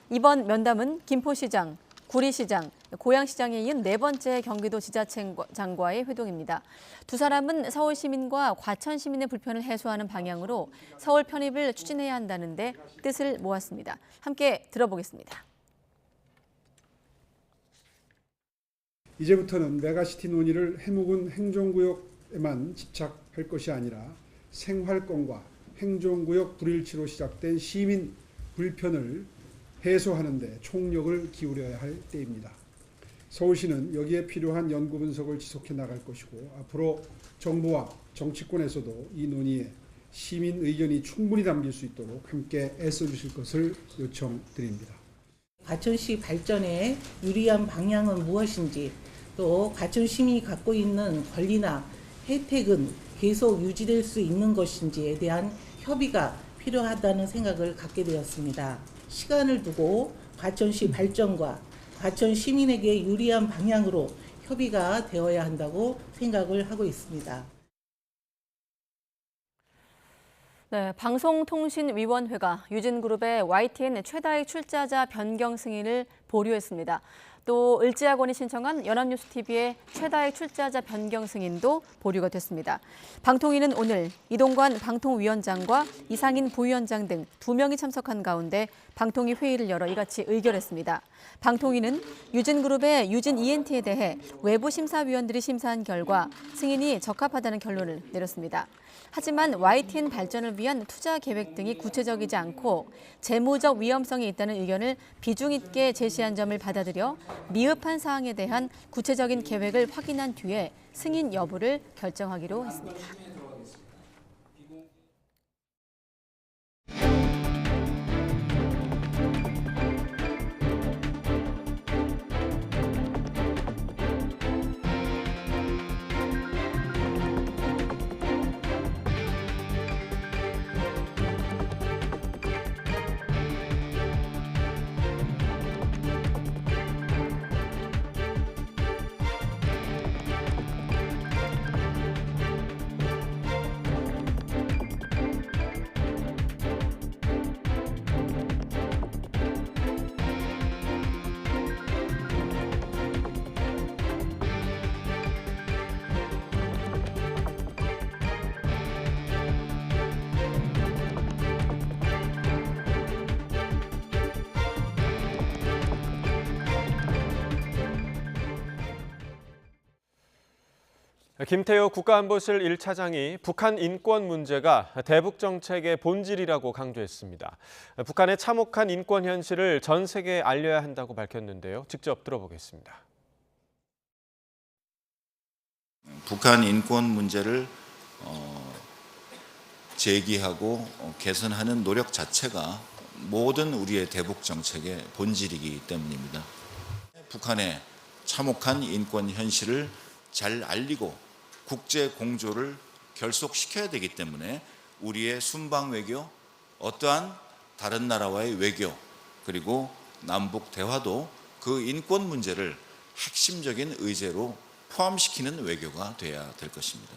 이번 면담은 김포시장, 구리시장, 고양시장에 이은 네 번째 경기도 지자체장과의 회동입니다. 두 사람은 서울 시민과 과천 시민의 불편을 해소하는 방향으로 서울 편입을 추진해야 한다는데 뜻을 모았습니다. 함께 들어보겠습니다. 이제부터는 메가시티 논의를 해묵은 행정구역에만 집착할 것이 아니라 생활권과 행정구역 불일치로 시작된 시민 불편을 해소하는 데 총력을 기울여야 할 때입니다. 서울시는 여기에 필요한 연구 분석을 지속해 나갈 것이고 앞으로 정부와 정치권에서도 이 논의에 시민 의견이 충분히 담길 수 있도록 함께 애써주실 것을 요청드립니다. 과천시 발전에 유리한 방향은 무엇인지, 또 과천 시민이 갖고 있는 권리나 혜택은 계속 유지될 수 있는 것인지에 대한 협의가 필요하다는 생각을 갖게 되었습니다. 시간을 두고 과천시 발전과 과천 시민에게 유리한 방향으로 협의가 되어야 한다고 생각을 하고 있습니다. 네, 방송통신위원회가 유진그룹의 YTN 최다의 출자자 변경 승인을 보류했습니다. 또 을지학원이 신청한 연합뉴스TV의 최다의 출자자 변경 승인도 보류가 됐습니다. 방통위는 오늘 이동관 방통위원장과 이상인 부위원장 등 2명이 참석한 가운데 방통위 회의를 열어 이같이 의결했습니다. 방통위는 유진그룹의 유진 ENT에 대해 외부 심사위원들이 심사한 결과 승인이 적합하다는 결론을 내렸습니다. 하지만 YTN 발전을 위한 투자 계획 등이 구체적이지 않고 재무적 위험성이 있다는 의견을 비중 있게 제시한 점을 받아들여 미흡한 사항에 대한 구체적인 계획을 확인한 뒤에 승인 여부를 결정하기로 했습니다. 김태효 국가안보실 1차장이 북한 인권 문제가 대북 정책의 본질이라고 강조했습니다. 북한의 참혹한 인권 현실을 전 세계에 알려야 한다고 밝혔는데요. 직접 들어보겠습니다. 북한 인권 문제를 제기하고 개선하는 노력 자체가 모든 우리의 대북 정책의 본질이기 때문입니다. 북한의 참혹한 인권 현실을 잘 알리고 국제 공조를 결속시켜야 되기 때문에 우리의 순방 외교, 어떠한 다른 나라와의 외교, 그리고 남북 대화도 그 인권 문제를 핵심적인 의제로 포함시키는 외교가 돼야 될 것입니다.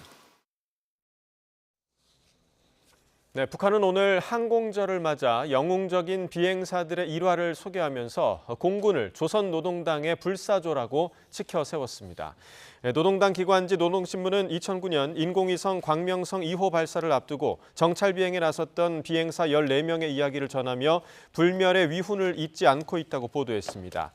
네, 북한은 오늘 항공절을 맞아 영웅적인 비행사들의 일화를 소개하면서 공군을 조선노동당의 불사조라고 치켜 세웠습니다. 노동당 기관지 노동신문은 2009년 인공위성 광명성 2호 발사를 앞두고 정찰 비행에 나섰던 비행사 14명의 이야기를 전하며 불멸의 위훈을 잊지 않고 있다고 보도했습니다.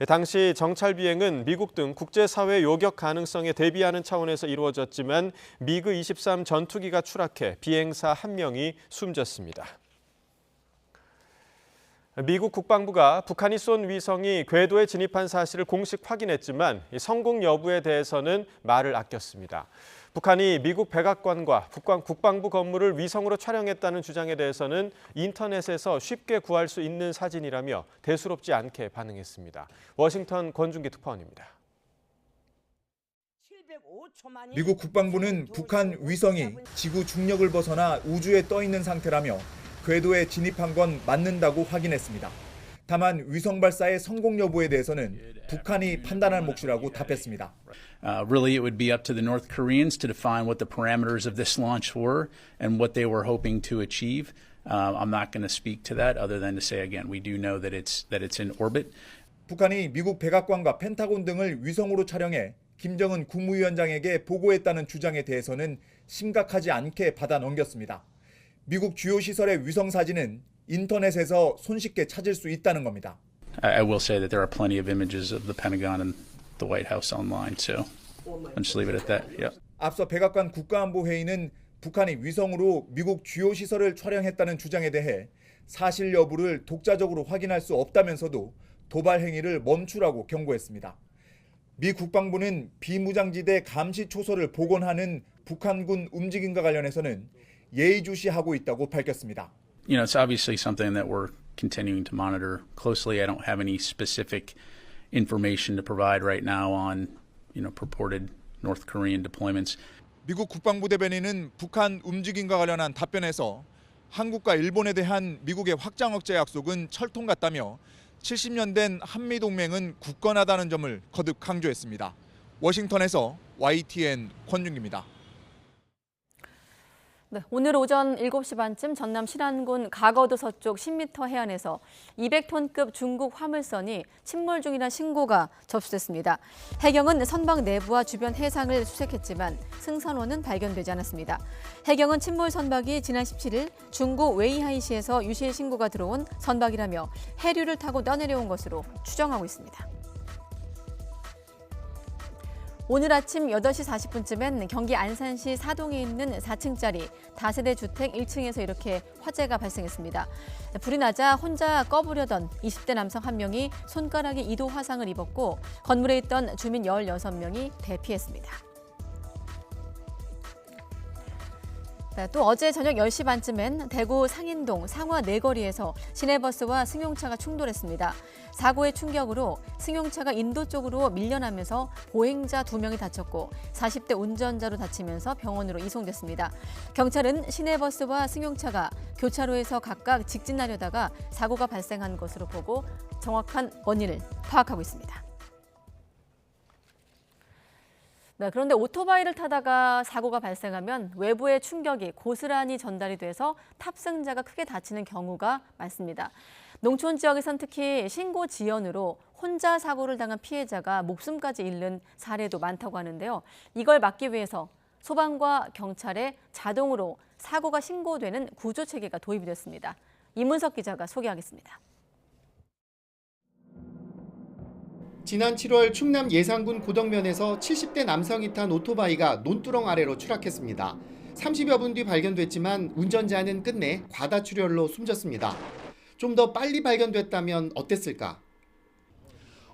당시 정찰 비행은 미국 등 국제사회 요격 가능성에 대비하는 차원에서 이루어졌지만 미그 23 전투기가 추락해 비행사 1명이 숨졌습니다. 미국 국방부가 북한이 쏜 위성이 궤도에 진입한 사실을 공식 확인했지만 성공 여부에 대해서는 말을 아꼈습니다. 북한이 미국 백악관과 국방부 건물을 위성으로 촬영했다는 주장에 대해서는 인터넷에서 쉽게 구할 수 있는 사진이라며 대수롭지 않게 반응했습니다. 워싱턴 권준기 특파원입니다. 미국 국방부는 북한 위성이 지구 중력을 벗어나 우주에 떠 있는 상태라며 궤도에 진입한 건 맞는다고 확인했습니다. 다만 위성 발사의 성공 여부에 대해서는 북한이 판단할 몫이라고 답했습니다. Really, it would be up to the North Koreans to define what the parameters of this launch were and what they were hoping to achieve. I'm not going to speak to that other than to say again, we do know that it's in orbit. 북한이 미국 백악관과 펜타곤 등을 위성으로 촬영해 김정은 국무위원장에게 보고했다는 주장에 대해서는 심각하지 않게 받아 넘겼습니다. 미국 주요 시설의 위성 사진은 인터넷에서 손쉽게 찾을 수 있다는 겁니다. I will say that there are plenty of images of the Pentagon and the White House online, so I'll just leave it at that. Yeah. 앞서 백악관 국가안보회의는 북한이 위성으로 미국 주요 시설을 촬영했다는 주장에 대해 사실 여부를 독자적으로 확인할 수 없다면서도 도발 행위를 멈추라고 경고했습니다. 미 국방부는 비무장지대 감시 초소를 복원하는 북한군 움직임과 관련해서는 예의주시하고 있다고 밝혔습니다. You know, it's obviously something that we're continuing to monitor closely. I don't have any specific information to provide right now on, purported North Korean deployments. 미국 국방부 대변인은 북한 움직임과 관련한 답변에서 한국과 일본에 대한 미국의 확장 억제 약속은 철통 같다며 70년 된 한미 동맹은 굳건하다는 점을 거듭 강조했습니다. 워싱턴에서 YTN 권준기입니다. 네, 오늘 오전 7시 반쯤 전남 신안군 가거도 서쪽 10m 해안에서 200톤급 중국 화물선이 침몰 중이라는 신고가 접수됐습니다. 해경은 선박 내부와 주변 해상을 수색했지만 승선원은 발견되지 않았습니다. 해경은 침몰 선박이 지난 17일 중국 웨이하이시에서 유실 신고가 들어온 선박이라며 해류를 타고 떠내려온 것으로 추정하고 있습니다. 오늘 아침 8시 40분쯤엔 경기 안산시 사동에 있는 4층짜리 다세대 주택 1층에서 이렇게 화재가 발생했습니다. 불이 나자 혼자 꺼부려던 20대 남성 1명이 손가락에 2도 화상을 입었고 건물에 있던 주민 16명이 대피했습니다. 또 어제 저녁 10시 반쯤엔 대구 상인동 상화 내거리에서 시내버스와 승용차가 충돌했습니다. 사고의 충격으로 승용차가 인도 쪽으로 밀려나면서 보행자 2명이 다쳤고 40대 운전자로 다치면서 병원으로 이송됐습니다. 경찰은 시내버스와 승용차가 교차로에서 각각 직진하려다가 사고가 발생한 것으로 보고 정확한 원인을 파악하고 있습니다. 네, 그런데 오토바이를 타다가 사고가 발생하면 외부의 충격이 고스란히 전달이 돼서 탑승자가 크게 다치는 경우가 많습니다. 농촌 지역에선 특히 신고 지연으로 혼자 사고를 당한 피해자가 목숨까지 잃는 사례도 많다고 하는데요. 이걸 막기 위해서 소방과 경찰에 자동으로 사고가 신고되는 구조체계가 도입이 됐습니다. 이문석 기자가 소개하겠습니다. 지난 7월 충남 예산군 고덕면에서 70대 남성이 탄 오토바이가 논두렁 아래로 추락했습니다. 30여 분 뒤 발견됐지만 운전자는 끝내 과다출혈로 숨졌습니다. 좀 더 빨리 발견됐다면 어땠을까?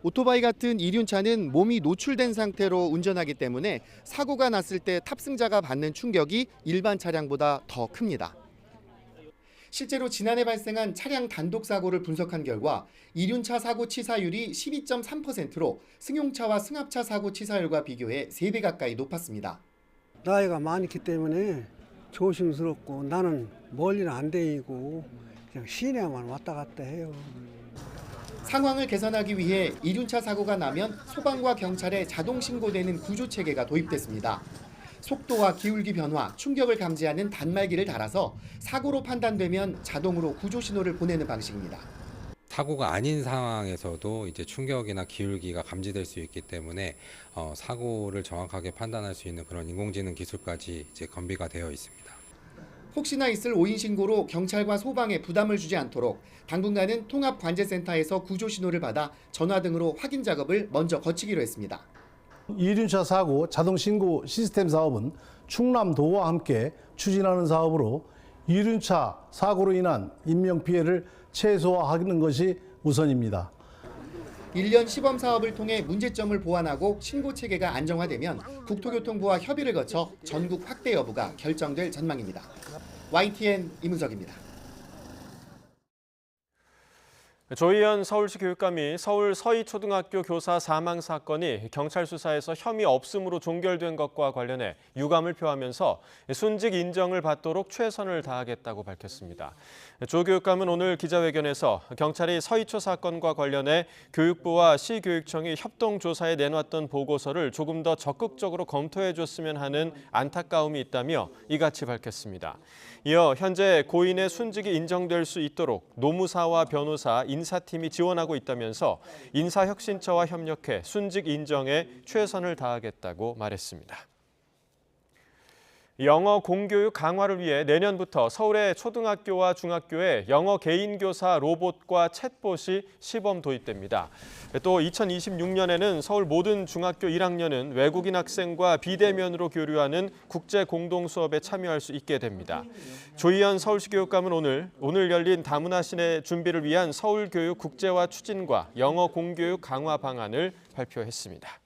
오토바이 같은 이륜차는 몸이 노출된 상태로 운전하기 때문에 사고가 났을 때 탑승자가 받는 충격이 일반 차량보다 더 큽니다. 실제로 지난해 발생한 차량 단독 사고를 분석한 결과 이륜차 사고 치사율이 12.3%로 승용차와 승합차 사고 치사율과 비교해 3배 가까이 높았습니다. 나이가 많기 때문에 조심스럽고 나는 멀리는 안 다니고 그냥 시내만 왔다 갔다 해요. 상황을 개선하기 위해 이륜차 사고가 나면 소방과 경찰에 자동 신고되는 구조 체계가 도입됐습니다. 속도와 기울기 변화, 충격을 감지하는 단말기를 달아서 사고로 판단되면 자동으로 구조 신호를 보내는 방식입니다. 사고가 아닌 상황에서도 이제 충격이나 기울기가 감지될 수 있기 때문에 사고를 정확하게 판단할 수 있는 그런 인공지능 기술까지 이제 건비가 되어 있습니다. 혹시나 있을 오인 신고로 경찰과 소방에 부담을 주지 않도록 당분간은 통합관제센터에서 구조 신호를 받아 전화 등으로 확인 작업을 먼저 거치기로 했습니다. 이륜차 사고 자동 신고 시스템 사업은 충남도와 함께 추진하는 사업으로 이륜차 사고로 인한 인명피해를 최소화하는 것이 우선입니다. 1년 시범 사업을 통해 문제점을 보완하고 신고 체계가 안정화되면 국토교통부와 협의를 거쳐 전국 확대 여부가 결정될 전망입니다. YTN 이문석입니다. 조희연 서울시 교육감이 서울 서희초등학교 교사 사망 사건이 경찰 수사에서 혐의 없음으로 종결된 것과 관련해 유감을 표하면서 순직 인정을 받도록 최선을 다하겠다고 밝혔습니다. 조 교육감은 오늘 기자회견에서 경찰이 서희초 사건과 관련해 교육부와 시교육청이 협동조사에 내놨던 보고서를 조금 더 적극적으로 검토해줬으면 하는 안타까움이 있다며 이같이 밝혔습니다. 이어 현재 고인의 순직이 인정될 수 있도록 노무사와 변호사, 인사팀이 지원하고 있다면서 인사혁신처와 협력해 순직 인정에 최선을 다하겠다고 말했습니다. 영어 공교육 강화를 위해 내년부터 서울의 초등학교와 중학교에 영어 개인교사 로봇과 챗봇이 시범 도입됩니다. 또 2026년에는 서울 모든 중학교 1학년은 외국인 학생과 비대면으로 교류하는 국제 공동 수업에 참여할 수 있게 됩니다. 조희연 서울시 교육감은 오늘 열린 다문화시내 준비를 위한 서울교육 국제화 추진과 영어 공교육 강화 방안을 발표했습니다.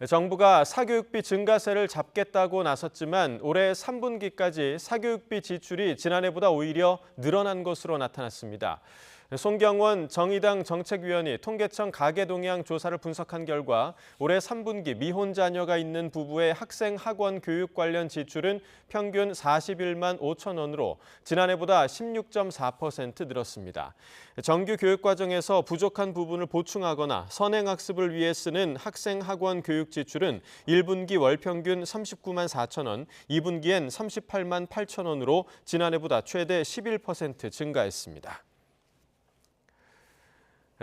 정부가 사교육비 증가세를 잡겠다고 나섰지만 올해 3분기까지 사교육비 지출이 지난해보다 오히려 늘어난 것으로 나타났습니다. 송경원 정의당 정책위원이 통계청 가계동향 조사를 분석한 결과 올해 3분기 미혼 자녀가 있는 부부의 학생 학원 교육 관련 지출은 평균 41만 5천 원으로 지난해보다 16.4% 늘었습니다. 정규 교육 과정에서 부족한 부분을 보충하거나 선행학습을 위해 쓰는 학생 학원 교육 지출은 1분기 월 평균 39만 4천 원, 2분기엔 38만 8천 원으로 지난해보다 최대 11% 증가했습니다.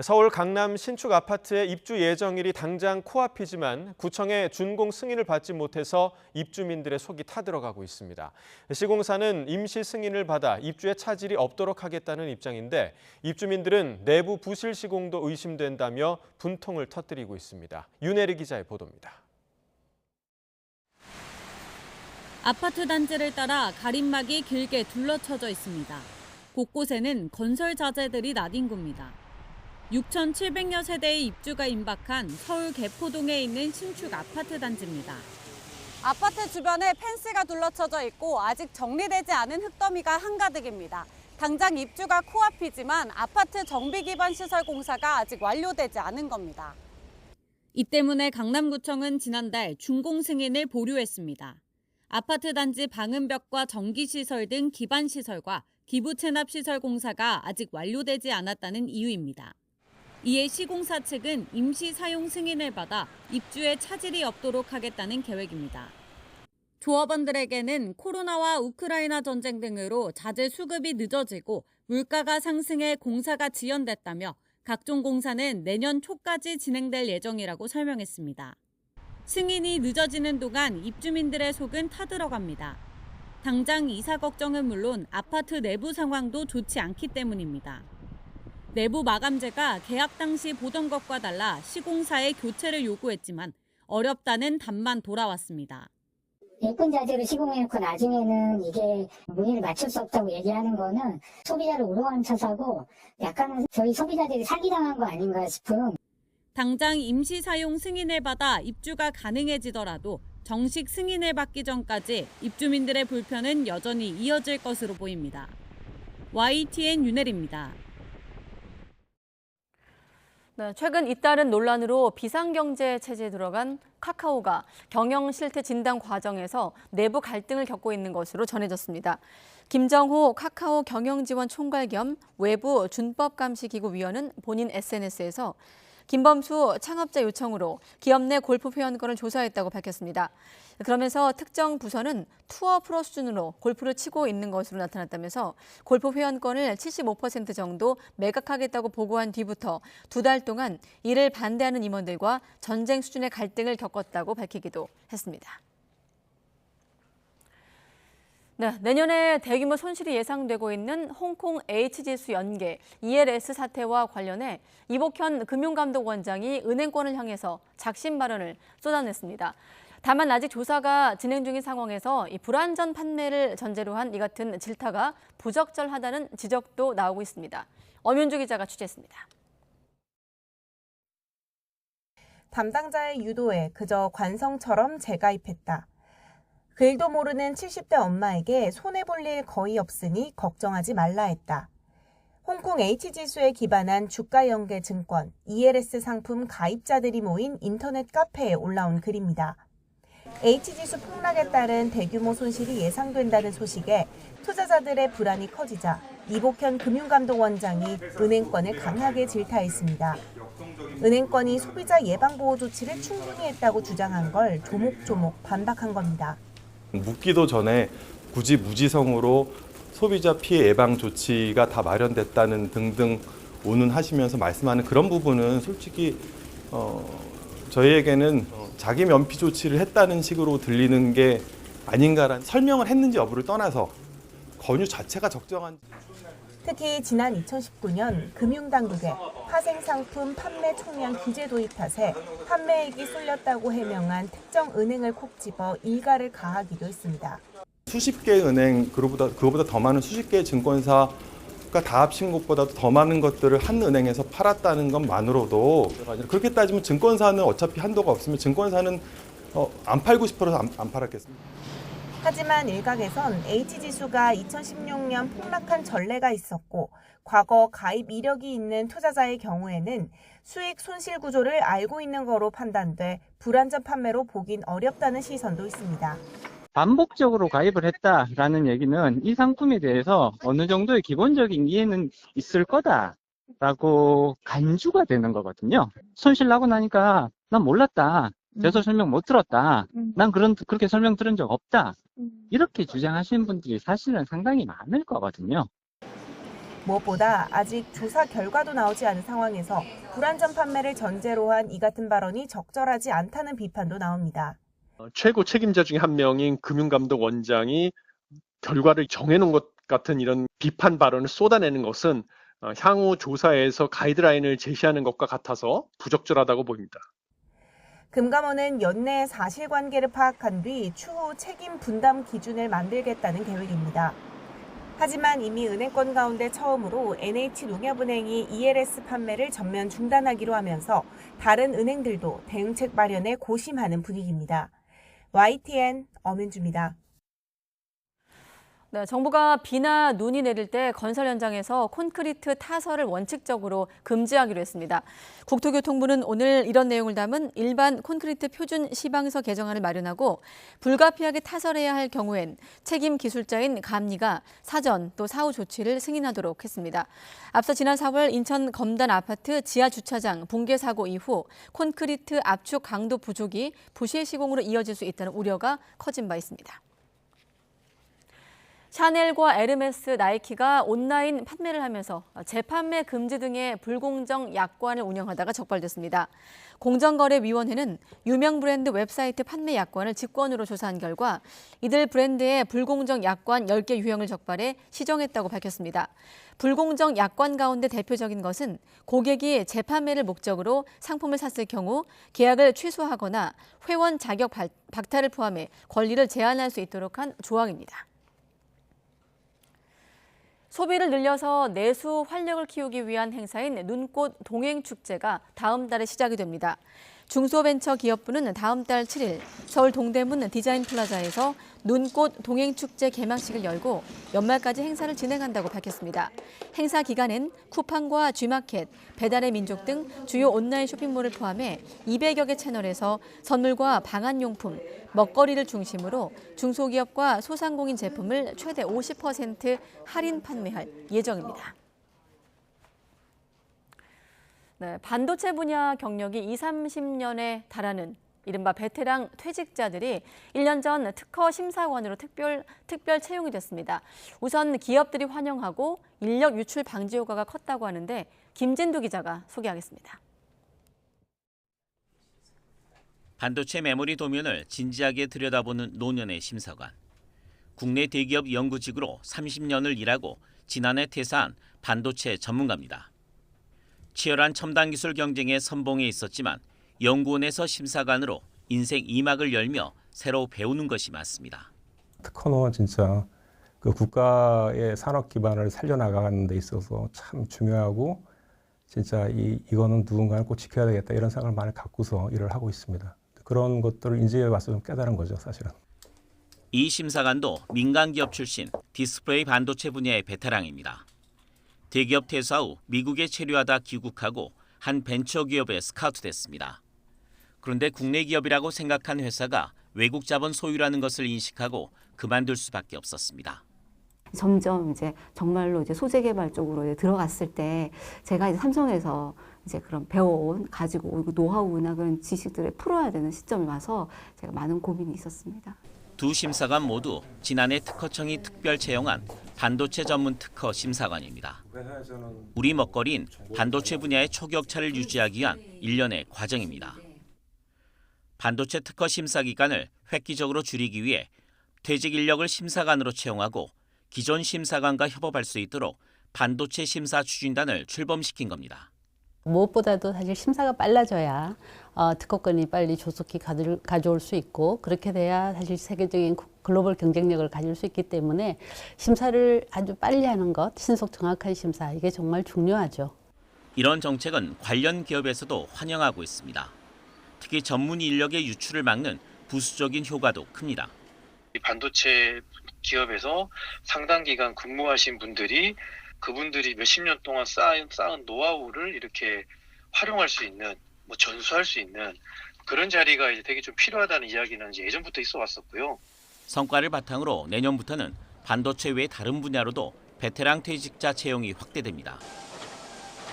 서울 강남 신축 아파트의 입주 예정일이 당장 코앞이지만 구청의 준공 승인을 받지 못해서 입주민들의 속이 타들어가고 있습니다. 시공사는 임시 승인을 받아 입주에 차질이 없도록 하겠다는 입장인데 입주민들은 내부 부실 시공도 의심된다며 분통을 터뜨리고 있습니다. 윤혜리 기자의 보도입니다. 아파트 단지를 따라 가림막이 길게 둘러쳐져 있습니다. 곳곳에는 건설 자재들이 나뒹굽니다. 6,700여 세대의 입주가 임박한 서울 개포동에 있는 신축 아파트 단지입니다. 아파트 주변에 펜스가 둘러쳐져 있고 아직 정리되지 않은 흙더미가 한가득입니다. 당장 입주가 코앞이지만 아파트 정비 기반 시설 공사가 아직 완료되지 않은 겁니다. 이 때문에 강남구청은 지난달 준공 승인을 보류했습니다. 아파트 단지 방음벽과 전기시설 등 기반 시설과 기부 체납 시설 공사가 아직 완료되지 않았다는 이유입니다. 이에 시공사 측은 임시 사용 승인을 받아 입주에 차질이 없도록 하겠다는 계획입니다. 조합원들에게는 코로나와 우크라이나 전쟁 등으로 자재 수급이 늦어지고 물가가 상승해 공사가 지연됐다며 각종 공사는 내년 초까지 진행될 예정이라고 설명했습니다. 승인이 늦어지는 동안 입주민들의 속은 타들어갑니다. 당장 이사 걱정은 물론 아파트 내부 상황도 좋지 않기 때문입니다. 내부 마감재가 계약 당시 보던 것과 달라 시공사의 교체를 요구했지만 어렵다는 답만 돌아왔습니다. 예쁜 자재로 시공해놓고 나중에는 이게 문의를 맞출 수 없다고 얘기하는 거는 소비자를 우롱하는 처사고 약간은 저희 소비자들이 사기당한 거 아닌가 싶은. 당장 임시 사용 승인을 받아 입주가 가능해지더라도 정식 승인을 받기 전까지 입주민들의 불편은 여전히 이어질 것으로 보입니다. YTN 윤혜리입니다. 네, 최근 잇따른 논란으로 비상경제 체제에 들어간 카카오가 경영 실태 진단 과정에서 내부 갈등을 겪고 있는 것으로 전해졌습니다. 김정호 카카오 경영지원 총괄 겸 외부 준법감시기구 위원은 본인 SNS에서 김범수 창업자 요청으로 기업 내 골프 회원권을 조사했다고 밝혔습니다. 그러면서 특정 부서는 투어 프로 수준으로 골프를 치고 있는 것으로 나타났다면서 골프 회원권을 75% 정도 매각하겠다고 보고한 뒤부터 2달 동안 이를 반대하는 임원들과 전쟁 수준의 갈등을 겪었다고 밝히기도 했습니다. 네, 내년에 대규모 손실이 예상되고 있는 홍콩 H지수 연계 ELS 사태와 관련해 이복현 금융감독원장이 은행권을 향해서 작심 발언을 쏟아냈습니다. 다만 아직 조사가 진행 중인 상황에서 이 불안전 판매를 전제로 한 이 같은 질타가 부적절하다는 지적도 나오고 있습니다. 엄윤주 기자가 취재했습니다. 담당자의 유도에 그저 관성처럼 재가입했다. 그 일도 모르는 70대 엄마에게 손해볼 일 거의 없으니 걱정하지 말라 했다. 홍콩 H지수에 기반한 주가연계 증권 ELS 상품 가입자들이 모인 인터넷 카페에 올라온 글입니다. H지수 폭락에 따른 대규모 손실이 예상된다는 소식에 투자자들의 불안이 커지자 이복현 금융감독원장이 은행권을 강하게 질타했습니다. 은행권이 소비자 예방보호 조치를 충분히 했다고 주장한 걸 조목조목 반박한 겁니다. 묻기도 전에 굳이 무지성으로 소비자 피해 예방 조치가 다 마련됐다는 등등 운운하시면서 말씀하는 그런 부분은 솔직히 저희에게는 자기 면피 조치를 했다는 식으로 들리는 게 아닌가라는 설명을 했는지 여부를 떠나서 권유 자체가 적정한. 특히 지난 2019년 금융당국의 파생상품 판매 총량 규제 도입 탓에 판매액이 쏠렸다고 해명한 특정 은행을 콕 집어 일가를 가하기도 했습니다. 수십 개의 은행, 그거보다 더 많은 수십 개의 증권사가 다 합친 것보다도 더 많은 것들을 한 은행에서 팔았다는 것만으로도 그렇게 따지면 증권사는 어차피 한도가 없으면 증권사는 안 팔고 싶어서 안 팔았겠습니다. 하지만 일각에선 H지수가 2016년 폭락한 전례가 있었고 과거 가입 이력이 있는 투자자의 경우에는 수익 손실 구조를 알고 있는 거로 판단돼 불안전 판매로 보긴 어렵다는 시선도 있습니다. 반복적으로 가입을 했다라는 얘기는 이 상품에 대해서 어느 정도의 기본적인 이해는 있을 거다라고 간주가 되는 거거든요. 손실 나고 나니까 난 몰랐다. 제서 설명 못 들었다. 난 그렇게 설명 들은 적 없다. 이렇게 주장하시는 분들이 사실은 상당히 많을 거거든요. 무엇보다 아직 조사 결과도 나오지 않은 상황에서 불안전 판매를 전제로 한 이 같은 발언이 적절하지 않다는 비판도 나옵니다. 최고 책임자 중에 한 명인 금융감독원장이 결과를 정해놓은 것 같은 이런 비판 발언을 쏟아내는 것은 향후 조사에서 가이드라인을 제시하는 것과 같아서 부적절하다고 보입니다. 금감원은 연내 사실관계를 파악한 뒤 추후 책임 분담 기준을 만들겠다는 계획입니다. 하지만 이미 은행권 가운데 처음으로 NH농협은행이 ELS 판매를 전면 중단하기로 하면서 다른 은행들도 대응책 마련에 고심하는 분위기입니다. YTN 엄윤주입니다. 네, 정부가 비나 눈이 내릴 때 건설 현장에서 콘크리트 타설을 원칙적으로 금지하기로 했습니다. 국토교통부는 오늘 이런 내용을 담은 일반 콘크리트 표준 시방서 개정안을 마련하고 불가피하게 타설해야 할 경우엔 책임 기술자인 감리가 사전 또 사후 조치를 승인하도록 했습니다. 앞서 지난 4월 인천 검단 아파트 지하 주차장 붕괴 사고 이후 콘크리트 압축 강도 부족이 부실 시공으로 이어질 수 있다는 우려가 커진 바 있습니다. 샤넬과 에르메스, 나이키가 온라인 판매를 하면서 재판매 금지 등의 불공정 약관을 운영하다가 적발됐습니다. 공정거래위원회는 유명 브랜드 웹사이트 판매 약관을 직권으로 조사한 결과 이들 브랜드의 불공정 약관 10개 유형을 적발해 시정했다고 밝혔습니다. 불공정 약관 가운데 대표적인 것은 고객이 재판매를 목적으로 상품을 샀을 경우 계약을 취소하거나 회원 자격 박탈을 포함해 권리를 제한할 수 있도록 한 조항입니다. 소비를 늘려서 내수 활력을 키우기 위한 행사인 눈꽃 동행축제가 다음 달에 시작이 됩니다. 중소벤처기업부는 다음 달 7일 서울 동대문 디자인플라자에서 눈꽃 동행축제 개막식을 열고 연말까지 행사를 진행한다고 밝혔습니다. 행사 기간엔 쿠팡과 G마켓, 배달의 민족 등 주요 온라인 쇼핑몰을 포함해 200여 개 채널에서 선물과 방한용품, 먹거리를 중심으로 중소기업과 소상공인 제품을 최대 50% 할인 판매할 예정입니다. 네, 반도체 분야 경력이 20-30년에 달하는 이른바 베테랑 퇴직자들이 1년 전 특허 심사관으로 특별 채용이 됐습니다. 우선 기업들이 환영하고 인력 유출 방지 효과가 컸다고 하는데 김진두 기자가 소개하겠습니다. 반도체 메모리 도면을 진지하게 들여다보는 노년의 심사관. 국내 대기업 연구직으로 30년을 일하고 지난해 퇴사한 반도체 전문가입니다. 치열한 첨단 기술 경쟁에 선봉해 있었지만 연구원에서 심사관으로 인생 2막을 열며 새로 배우는 것이 많습니다. 특허는 진짜 그 국가의 산업 기반을 살려나가는 데 있어서 참 중요하고 진짜 이거는 누군가는 꼭 지켜야 되겠다 이런 생각을 많이 갖고서 일을 하고 있습니다. 그런 것들을 이제 와서 좀 깨달은 거죠, 사실은. 이 심사관도 민간기업 출신 디스플레이 반도체 분야의 베테랑입니다. 대기업 퇴사 후 미국에 체류하다 귀국하고 한 벤처기업에 스카우트됐습니다. 그런데 국내 기업이라고 생각한 회사가 외국 자본 소유라는 것을 인식하고 그만둘 수밖에 없었습니다. 점점 이제 정말로 이제 소재 개발 쪽으로 이제 들어갔을 때 제가 이제 삼성에서 이제 그런 배워온 가지고 노하우나 그런 지식들을 풀어야 되는 시점이 와서 제가 많은 고민이 있었습니다. 두 심사관 모두 지난해 특허청이 특별 채용한 반도체 전문 특허 심사관입니다. 우리 먹거리인 반도체 분야의 초격차를 유지하기 위한 일련의 과정입니다. 반도체 특허 심사 기간을 획기적으로 줄이기 위해 퇴직 인력을 심사관으로 채용하고 기존 심사관과 협업할 수 있도록 반도체 심사 추진단을 출범시킨 겁니다. 무엇보다도 사실 심사가 빨라져야 특허권이 빨리 조속히 가져올 수 있고 그렇게 돼야 사실 세계적인 글로벌 경쟁력을 가질 수 있기 때문에 심사를 아주 빨리 하는 것, 신속 정확한 심사 이게 정말 중요하죠. 이런 정책은 관련 기업에서도 환영하고 있습니다. 특히 전문 인력의 유출을 막는 부수적인 효과도 큽니다. 반도체 기업에서 상당 기간 근무하신 분들이 그분들이 몇십 년 동안 쌓은 노하우를 이렇게 활용할 수 있는, 전수할 수 있는 그런 자리가 이제 되게 좀 필요하다는 이야기는 이제 예전부터 있어 왔었고요. 성과를 바탕으로 내년부터는 반도체 외 다른 분야로도 베테랑 퇴직자 채용이 확대됩니다.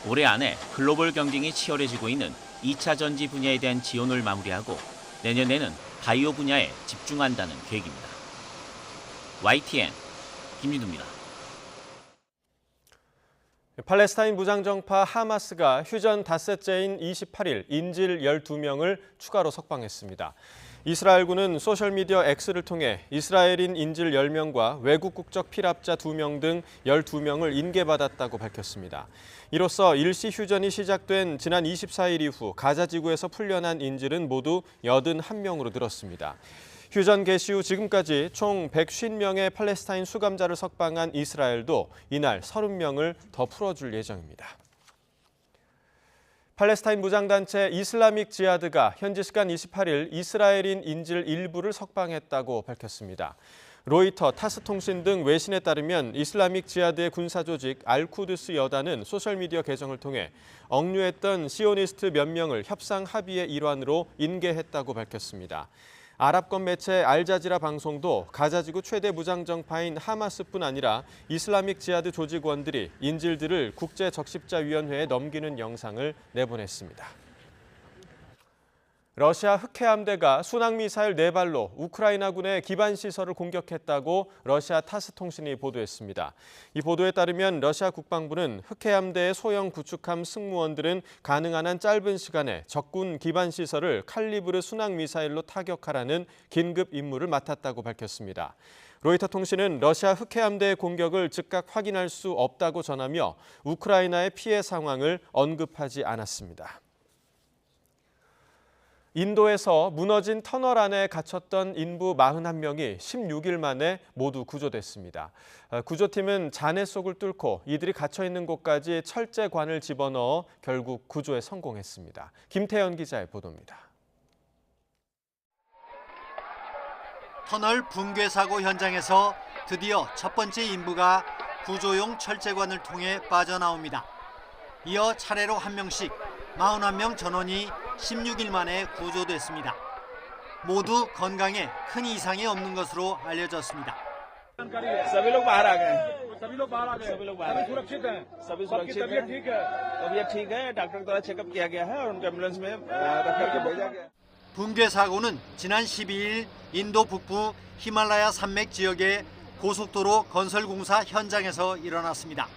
올해 안에 글로벌 경쟁이 치열해지고 있는 2차 전지 분야에 대한 지원을 마무리하고 내년에는 바이오 분야에 집중한다는 계획입니다. YTN 김진두입니다. 팔레스타인 무장정파 하마스가 휴전 닷새째인 28일 인질 12명을 추가로 석방했습니다. 이스라엘군은 소셜미디어 X를 통해 이스라엘인 인질 10명과 외국 국적 피랍자 2명 등 12명을 인계받았다고 밝혔습니다. 이로써 일시 휴전이 시작된 지난 24일 이후 가자 지구에서 풀려난 인질은 모두 81명으로 늘었습니다. 휴전 개시 후 지금까지 총 150명의 팔레스타인 수감자를 석방한 이스라엘도 이날 30명을 더 풀어줄 예정입니다. 팔레스타인 무장단체 이슬라믹 지하드가 현지 시간 28일 이스라엘인 인질 일부를 석방했다고 밝혔습니다. 로이터, 타스 통신 등 외신에 따르면 이슬라믹 지하드의 군사조직 알쿠드스 여단은 소셜미디어 계정을 통해 억류했던 시오니스트 몇 명을 협상 합의의 일환으로 인계했다고 밝혔습니다. 아랍권 매체 알자지라 방송도 가자지구 최대 무장정파인 하마스뿐 아니라 이슬라믹 지하드 조직원들이 인질들을 국제적십자위원회에 넘기는 영상을 내보냈습니다. 러시아 흑해함대가 순항미사일 4발로 우크라이나군의 기반시설을 공격했다고 러시아 타스 통신이 보도했습니다. 이 보도에 따르면 러시아 국방부는 흑해함대의 소형 구축함 승무원들은 가능한 한 짧은 시간에 적군 기반시설을 칼리브르 순항미사일로 타격하라는 긴급 임무를 맡았다고 밝혔습니다. 로이터 통신은 러시아 흑해함대의 공격을 즉각 확인할 수 없다고 전하며 우크라이나의 피해 상황을 언급하지 않았습니다. 인도에서 무너진 터널 안에 갇혔던 인부 41명이 16일 만에 모두 구조됐습니다. 구조팀은 잔해 속을 뚫고 이들이 갇혀 있는 곳까지 철제관을 집어넣어 결국 구조에 성공했습니다. 김태현 기자의 보도입니다. 터널 붕괴 사고 현장에서 드디어 첫 번째 인부가 구조용 철제관을 통해 빠져나옵니다. 이어 차례로 한 명씩 41명 전원이 16일 만에 구조됐습니다. 모두 건강에 큰 이상이 없는 것으로 알려졌습니다. 붕괴 사고는 지난 12일 인도 북부 히말라야 산맥 지역의 고속도로 건설 공사 현장에서 일어났습니다.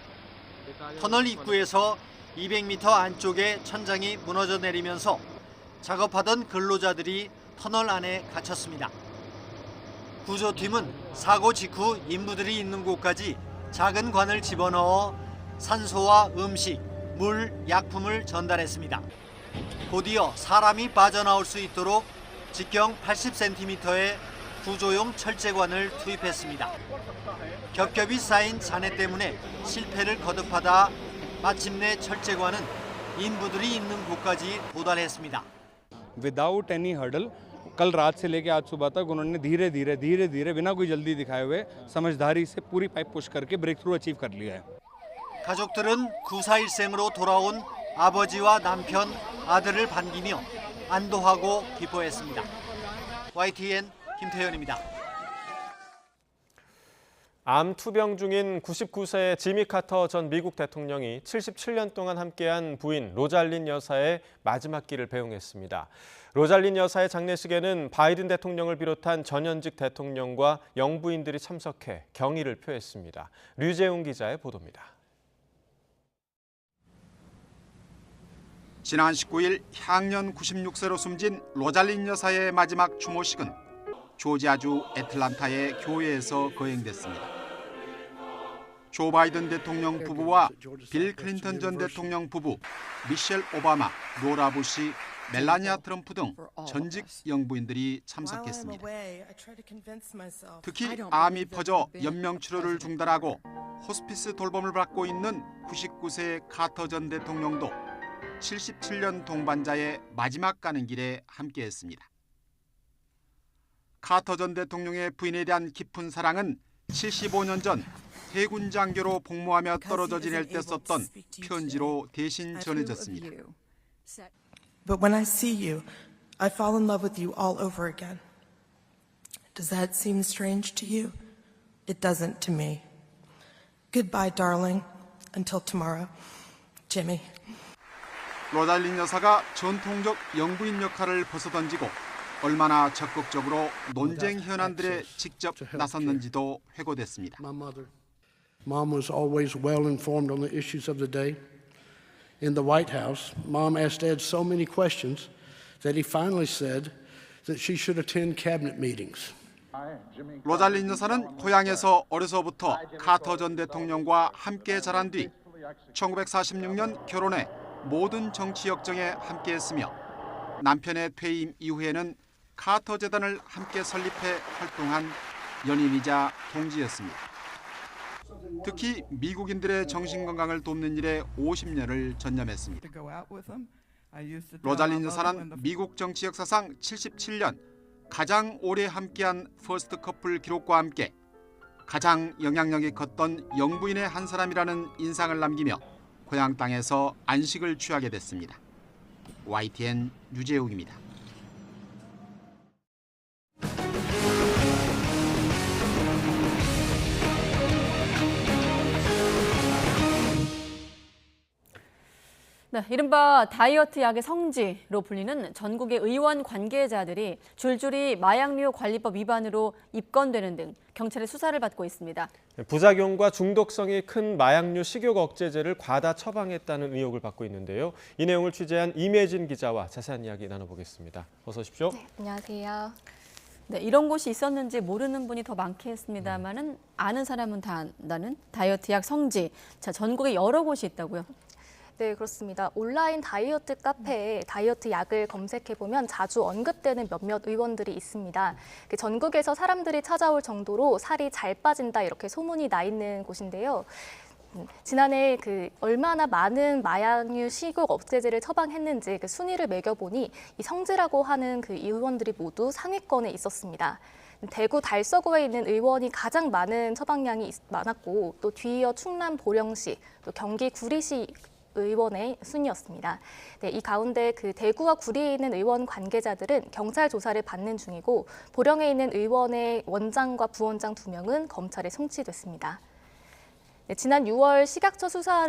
터널 입구에서 200m 안쪽에 천장이 무너져 내리면서 작업하던 근로자들이 터널 안에 갇혔습니다. 구조팀은 사고 직후 인부들이 있는 곳까지 작은 관을 집어넣어 산소와 음식, 물, 약품을 전달했습니다. 곧이어 사람이 빠져나올 수 있도록 직경 80cm의 구조용 철제관을 투입했습니다. 겹겹이 쌓인 잔해 때문에 실패를 거듭하다 마침내 철제관은 인부들이 있는 곳까지 도달했습니다. Without any hurdle, कल रात से लेके आज सुबह तक उन्होंने धीरे धीरे बिना कोई जल्दी दिखाए हुए समझदारी से पूरी पाइप पुश करके ब्रेक थ्रू अचीव कर लिया है. 가족들은 구사일생으로 돌아온 아버지와 남편, 아들을 반기며 안도하고 기뻐했습니다. YTN 김태현입니다. 암 투병 중인 99세의 지미 카터 전 미국 대통령이 77년 동안 함께한 부인 로잘린 여사의 마지막 길을 배웅했습니다. 로잘린 여사의 장례식에는 바이든 대통령을 비롯한 전현직 대통령과 영부인들이 참석해 경의를 표했습니다. 류재웅 기자의 보도입니다. 지난 19일 향년 96세로 숨진 로잘린 여사의 마지막 추모식은 조지아주 애틀란타의 교회에서 거행됐습니다. 조 바이든 대통령 부부와 빌 클린턴 전 대통령 부부, 미셸 오바마, 로라 부시, 멜라니아 트럼프 등 전직 영부인들이 참석했습니다. 특히 암이 퍼져 연명 치료를 중단하고 호스피스 돌봄을 받고 있는 99세의 카터 전 대통령도 77년 동반자의 마지막 가는 길에 함께했습니다. 카터 전 대통령의 부인에 대한 깊은 사랑은 75년 전 해군 장교로 복무하며 떨어져 지낼 때 썼던 편지로 대신 전해졌습니다. But when I see you, I fall in love with you all over again. Does that seem strange to you? It doesn't to me. Goodbye, darling. Until tomorrow. Jimmy. 로잘린 여사가 전통적 영부인 역할을 벗어던지고 얼마나 적극적으로 논쟁 현안들에 직접 나섰는지도 회고됐습니다. Mom was always well informed on the issues of the day. In the White House, Mom asked Ed so many questions that he finally said that she should attend cabinet meetings. 로잘린 여사는 고향에서 어려서부터 카터 전 대통령과 함께 자란 뒤 1946년 결혼해 모든 정치 역정에 함께했으며 남편의 퇴임 이후에는 카터 재단을 함께 설립해 활동한 연인이자 동지였습니다. 특히 미국인들의 정신건강을 돕는 일에 50년을 전념했습니다. 로잘린 여사는 미국 정치 역사상 77년 가장 오래 함께한 퍼스트 커플 기록과 함께 가장 영향력이 컸던 영부인의 한 사람이라는 인상을 남기며 고향 땅에서 안식을 취하게 됐습니다. YTN 유재욱입니다. 네, 이른바 다이어트 약의 성지로 불리는 전국의 의원 관계자들이 줄줄이 마약류 관리법 위반으로 입건되는 등 경찰의 수사를 받고 있습니다. 부작용과 중독성이 큰 마약류 식욕 억제제를 과다 처방했다는 의혹을 받고 있는데요. 이 내용을 취재한 임혜진 기자와 자세한 이야기 나눠보겠습니다. 어서 오십시오. 네, 안녕하세요. 네, 이런 곳이 있었는지 모르는 분이 더 많겠습니다만은 아는 사람은 다 안다는 다이어트 약 성지. 자, 전국에 여러 곳이 있다고요. 네, 그렇습니다. 온라인 다이어트 카페에 다이어트 약을 검색해보면 자주 언급되는 몇몇 의원들이 있습니다. 전국에서 사람들이 찾아올 정도로 살이 잘 빠진다 이렇게 소문이 나 있는 곳인데요. 지난해 얼마나 많은 마약류 식욕 억제제를 처방했는지 순위를 매겨보니 이 성지라고 하는 이 의원들이 모두 상위권에 있었습니다. 대구 달서구에 있는 의원이 가장 많은 처방량이 많았고 또 뒤이어 충남 보령시, 또 경기 구리시 의원의 순이었습니다. 네, 이 가운데 대구와 구리에 있는 의원 관계자들은 경찰 조사를 받는 중이고 보령에 있는 의원의 원장과 부원장 2명은 검찰에 송치됐습니다. 네, 지난 6월 식약처 수사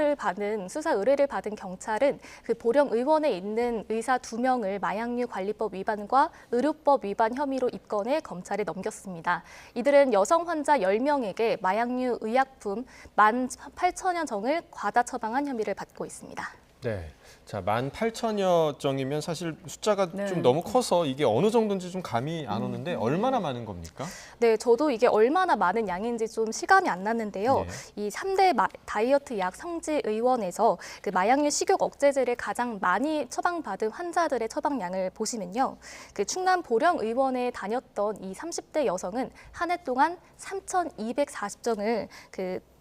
의뢰를 받은 경찰은 보령 의원에 있는 의사 2명을 마약류 관리법 위반과 의료법 위반 혐의로 입건해 검찰에 넘겼습니다. 이들은 여성 환자 10명에게 마약류 의약품 18,000여 정을 과다 처방한 혐의를 받고 있습니다. 네, 자 18,000여 정이면 사실 숫자가 좀 너무 커서 이게 어느 정도인지 좀 감이 안 오는데 얼마나 많은 겁니까? 네, 저도 이게 얼마나 많은 양인지 좀 실감이 안 났는데요. 이 3대 다이어트 약 성지 의원에서 마약류 식욕 억제제를 가장 많이 처방받은 환자들의 처방량을 보시면요. 충남 보령 의원에 다녔던 이 30대 여성은 한 해 동안 3,240정을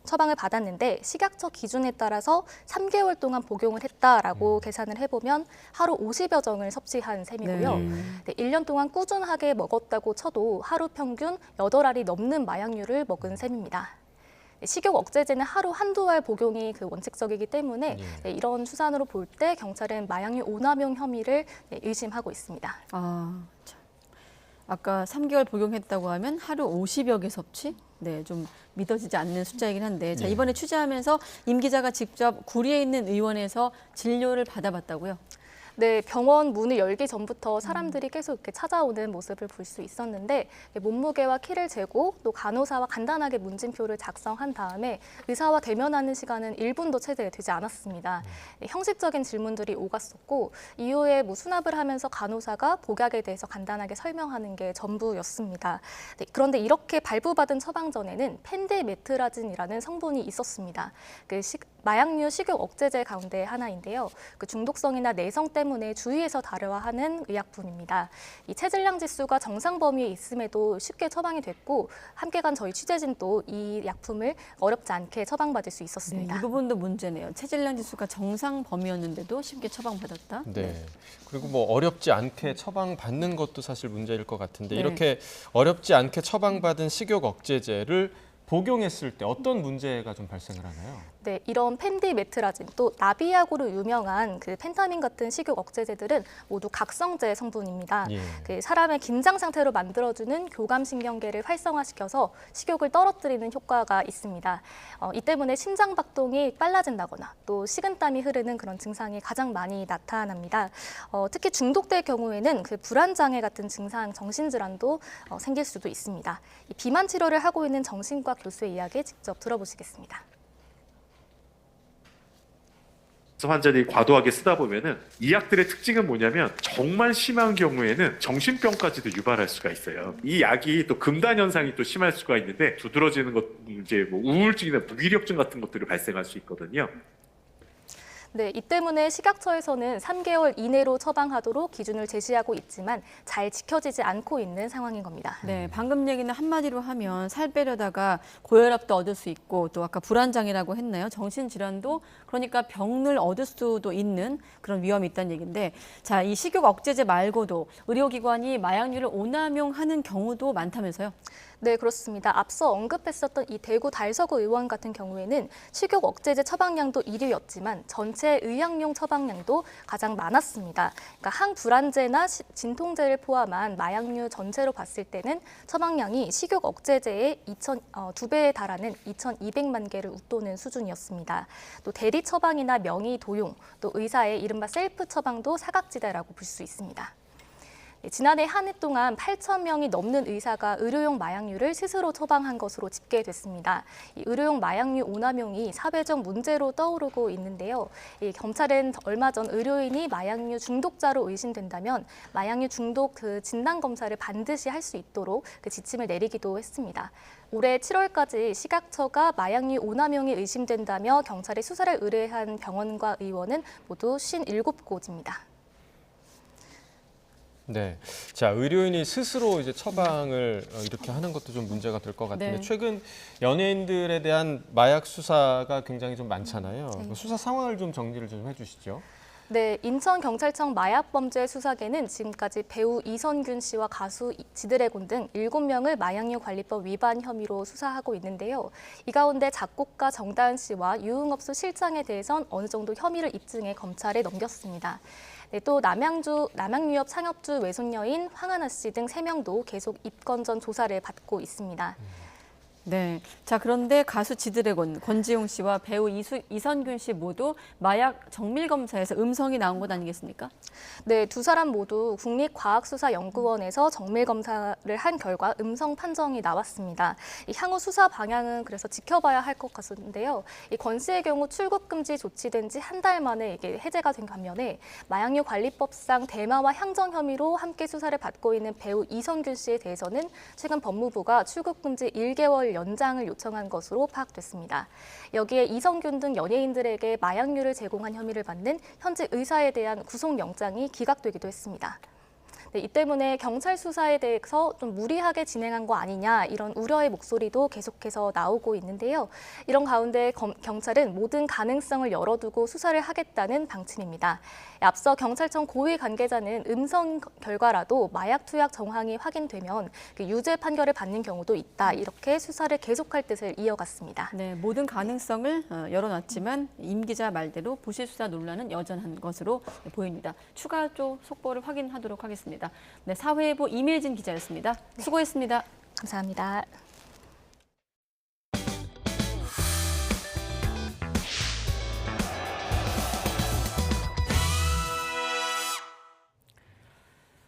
처방을 받았는데 식약처 기준에 따라서 3개월 동안 복용을 했다라고 계산을 해보면 하루 50여 정을 섭취한 셈이고요. 네, 1년 동안 꾸준하게 먹었다고 쳐도 하루 평균 8알이 넘는 마약류를 먹은 셈입니다. 식욕 억제제는 하루 한두 알 복용이 원칙적이기 때문에 네, 이런 추산으로 볼 때 경찰은 마약류 오남용 혐의를 의심하고 있습니다. 아까 3개월 복용했다고 하면 하루 50여 개 섭취? 네, 좀 믿어지지 않는 숫자이긴 한데 자, 이번에 취재하면서 임 기자가 직접 구리에 있는 의원에서 진료를 받아봤다고요? 네, 병원 문을 열기 전부터 사람들이 계속 이렇게 찾아오는 모습을 볼 수 있었는데 몸무게와 키를 재고 또 간호사와 간단하게 문진표를 작성한 다음에 의사와 대면하는 시간은 1분도 채 되지 않았습니다. 형식적인 질문들이 오갔었고 이후에 수납을 하면서 간호사가 복약에 대해서 간단하게 설명하는 게 전부였습니다. 네, 그런데 이렇게 발부받은 처방 전에는 펜데메트라진이라는 성분이 있었습니다. 마약류 식욕 억제제 가운데 하나인데요. 중독성이나 내성 때문에 주의해서 다뤄야 하는 의약품입니다. 이 체질량 지수가 정상 범위에 있음에도 쉽게 처방이 됐고 함께 간 저희 취재진도 이 약품을 어렵지 않게 처방받을 수 있었습니다. 네, 이 부분도 문제네요. 체질량 지수가 정상 범위였는데도 쉽게 처방받았다. 네. 그리고 어렵지 않게 처방받는 것도 사실 문제일 것 같은데 이렇게 어렵지 않게 처방받은 식욕 억제제를 복용했을 때 어떤 문제가 좀 발생을 하나요? 네, 이런 펜디메트라진 또 나비약으로 유명한 펜타민 같은 식욕 억제제들은 모두 각성제 성분입니다. 사람의 긴장 상태로 만들어주는 교감신경계를 활성화시켜서 식욕을 떨어뜨리는 효과가 있습니다. 이 때문에 심장 박동이 빨라진다거나 또 식은땀이 흐르는 그런 증상이 가장 많이 나타납니다. 특히 중독될 경우에는 불안장애 같은 증상, 정신질환도 생길 수도 있습니다. 이 비만 치료를 하고 있는 정신과 교수의 이야기 직접 들어보시겠습니다. 환자들이 과도하게 쓰다 보면은 이 약들의 특징은 뭐냐면 정말 심한 경우에는 정신병까지도 유발할 수가 있어요. 이 약이 또 금단 현상이 또 심할 수가 있는데 두드러지는 것, 우울증이나 무기력증 같은 것들이 발생할 수 있거든요. 네, 이 때문에 식약처에서는 3개월 이내로 처방하도록 기준을 제시하고 있지만 잘 지켜지지 않고 있는 상황인 겁니다. 네, 방금 얘기는 한마디로 하면 살 빼려다가 고혈압도 얻을 수 있고 또 아까 불안장애라고 했나요? 정신질환도 그러니까 병을 얻을 수도 있는 그런 위험이 있다는 얘기인데 자, 이 식욕 억제제 말고도 의료기관이 마약류를 오남용하는 경우도 많다면서요? 네, 그렇습니다. 앞서 언급했었던 이 대구 달서구 의원 같은 경우에는 식욕 억제제 처방량도 1위였지만 전체 의약용 처방량도 가장 많았습니다. 그러니까 항불안제나 진통제를 포함한 마약류 전체로 봤을 때는 처방량이 식욕 억제제의 2배에 달하는 2,200만 개를 웃도는 수준이었습니다. 또 대리 처방이나 명의 도용, 또 의사의 이른바 셀프 처방도 사각지대라고 볼 수 있습니다. 지난해 한 해 동안 8,000명이 넘는 의사가 의료용 마약류를 스스로 처방한 것으로 집계됐습니다. 이 의료용 마약류 오남용이 사회적 문제로 떠오르고 있는데요. 이 경찰은 얼마 전 의료인이 마약류 중독자로 의심된다면 마약류 중독 진단 검사를 반드시 할 수 있도록 지침을 내리기도 했습니다. 올해 7월까지 식약처가 마약류 오남용이 의심된다며 경찰에 수사를 의뢰한 병원과 의원은 모두 57곳입니다. 네, 자 의료인이 스스로 이제 처방을 이렇게 하는 것도 좀 문제가 될 것 같은데 네. 최근 연예인들에 대한 마약 수사가 굉장히 좀 많잖아요. 네. 수사 상황을 좀 정리를 좀 해주시죠. 네, 인천경찰청 마약범죄 수사계는 지금까지 배우 이선균 씨와 가수 지드래곤 등 7명을 마약류 관리법 위반 혐의로 수사하고 있는데요. 이 가운데 작곡가 정다은 씨와 유흥업소 실장에 대해선 어느 정도 혐의를 입증해 검찰에 넘겼습니다. 네, 또 남양유업 창업주 외손녀인 황하나 씨 등 3명도 계속 입건 전 조사를 받고 있습니다. 네. 자, 그런데 가수 지드래곤 권지용 씨와 배우 이선균 씨 모두 마약 정밀 검사에서 음성이 나온 것 아니겠습니까? 네, 두 사람 모두 국립과학수사연구원에서 정밀 검사를 한 결과 음성 판정이 나왔습니다. 이 향후 수사 방향은 그래서 지켜봐야 할 것 같은데요. 이 권 씨의 경우 출국 금지 조치된 지 한 달 만에 이게 해제가 된 반면에 마약류 관리법상 대마와 향정 혐의로 함께 수사를 받고 있는 배우 이선균 씨에 대해서는 최근 법무부가 출국 금지 1개월 연장을 요청한 것으로 파악됐습니다. 여기에 이성균 등 연예인들에게 마약류를 제공한 혐의를 받는 현직 의사에 대한 구속영장이 기각되기도 했습니다. 네, 이 때문에 경찰 수사에 대해서 좀 무리하게 진행한 거 아니냐 이런 우려의 목소리도 계속해서 나오고 있는데요. 이런 가운데 경찰은 모든 가능성을 열어두고 수사를 하겠다는 방침입니다. 앞서 경찰청 고위 관계자는 음성 결과라도 마약 투약 정황이 확인되면 유죄 판결을 받는 경우도 있다. 이렇게 수사를 계속할 뜻을 이어갔습니다. 네, 모든 가능성을 열어놨지만 임 기자 말대로 부실 수사 논란은 여전한 것으로 보입니다. 추가 속보를 확인하도록 하겠습니다. 네, 사회부 이밀진 기자였습니다. 수고했습니다. 감사합니다.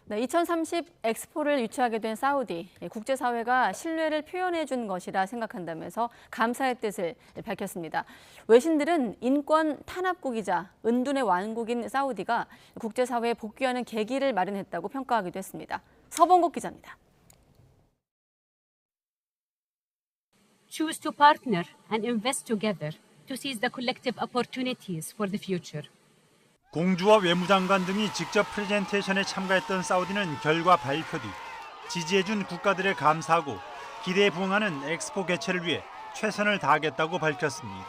네, 2030 엑스포를 유치하게 된 사우디. 국제사회가 신뢰를 표현해 준 것이라 생각한다면서 감사의 뜻을 밝혔습니다. 외신들은 인권 탄압국이자 은둔의 왕국인 사우디가 국제사회에 복귀하는 계기를 마련했다고 평가하기도 했습니다. 서봉국 기자입니다. Choose to partner and invest together to seize the collective opportunities for the future. 공주와 외무장관 등이 직접 프레젠테이션에 참가했던 사우디는 결과 발표 뒤 지지해준 국가들에 감사하고 기대에 부응하는 엑스포 개최를 위해 최선을 다하겠다고 밝혔습니다.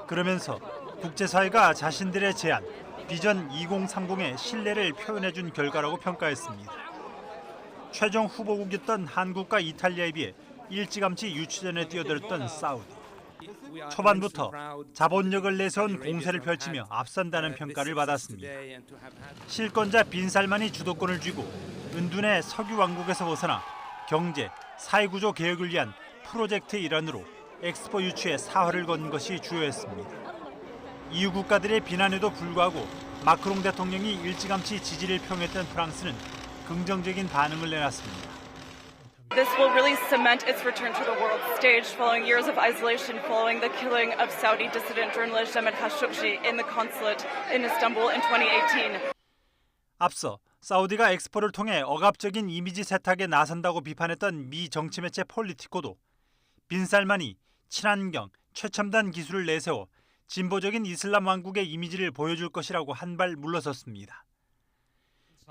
그러면서 국제사회가 자신들의 제안, 비전 2030의 신뢰를 표현해준 결과라고 평가했습니다. 최종 후보국이었던 한국과 이탈리아에 비해 일찌감치 유치전에 뛰어들었던 사우디. 초반부터 자본력을 내세운 공세를 펼치며 앞선다는 평가를 받았습니다. 실권자 빈살만이 주도권을 쥐고 은둔의 석유 왕국에서 벗어나 경제, 사회구조 개혁을 위한 프로젝트의 일환으로 엑스포 유치에 사활을 건 것이 주요했습니다. EU 국가들의 비난에도 불구하고 마크롱 대통령이 일찌감치 지지를 표명했던 프랑스는 긍정적인 반응을 내놨습니다. This will really cement its return to the world stage following years of isolation following the killing of Saudi dissident journalist Jamal Khashoggi in the consulate in Istanbul in 2018. 앞서 사우디가 엑스포를 통해 억압적인 이미지 세탁에 나선다고 비판했던 미 정치 매체 폴리티코도 빈살만이 친환경, 최첨단 기술을 내세워 진보적인 이슬람 왕국의 이미지를 보여줄 것이라고 한 발 물러섰습니다.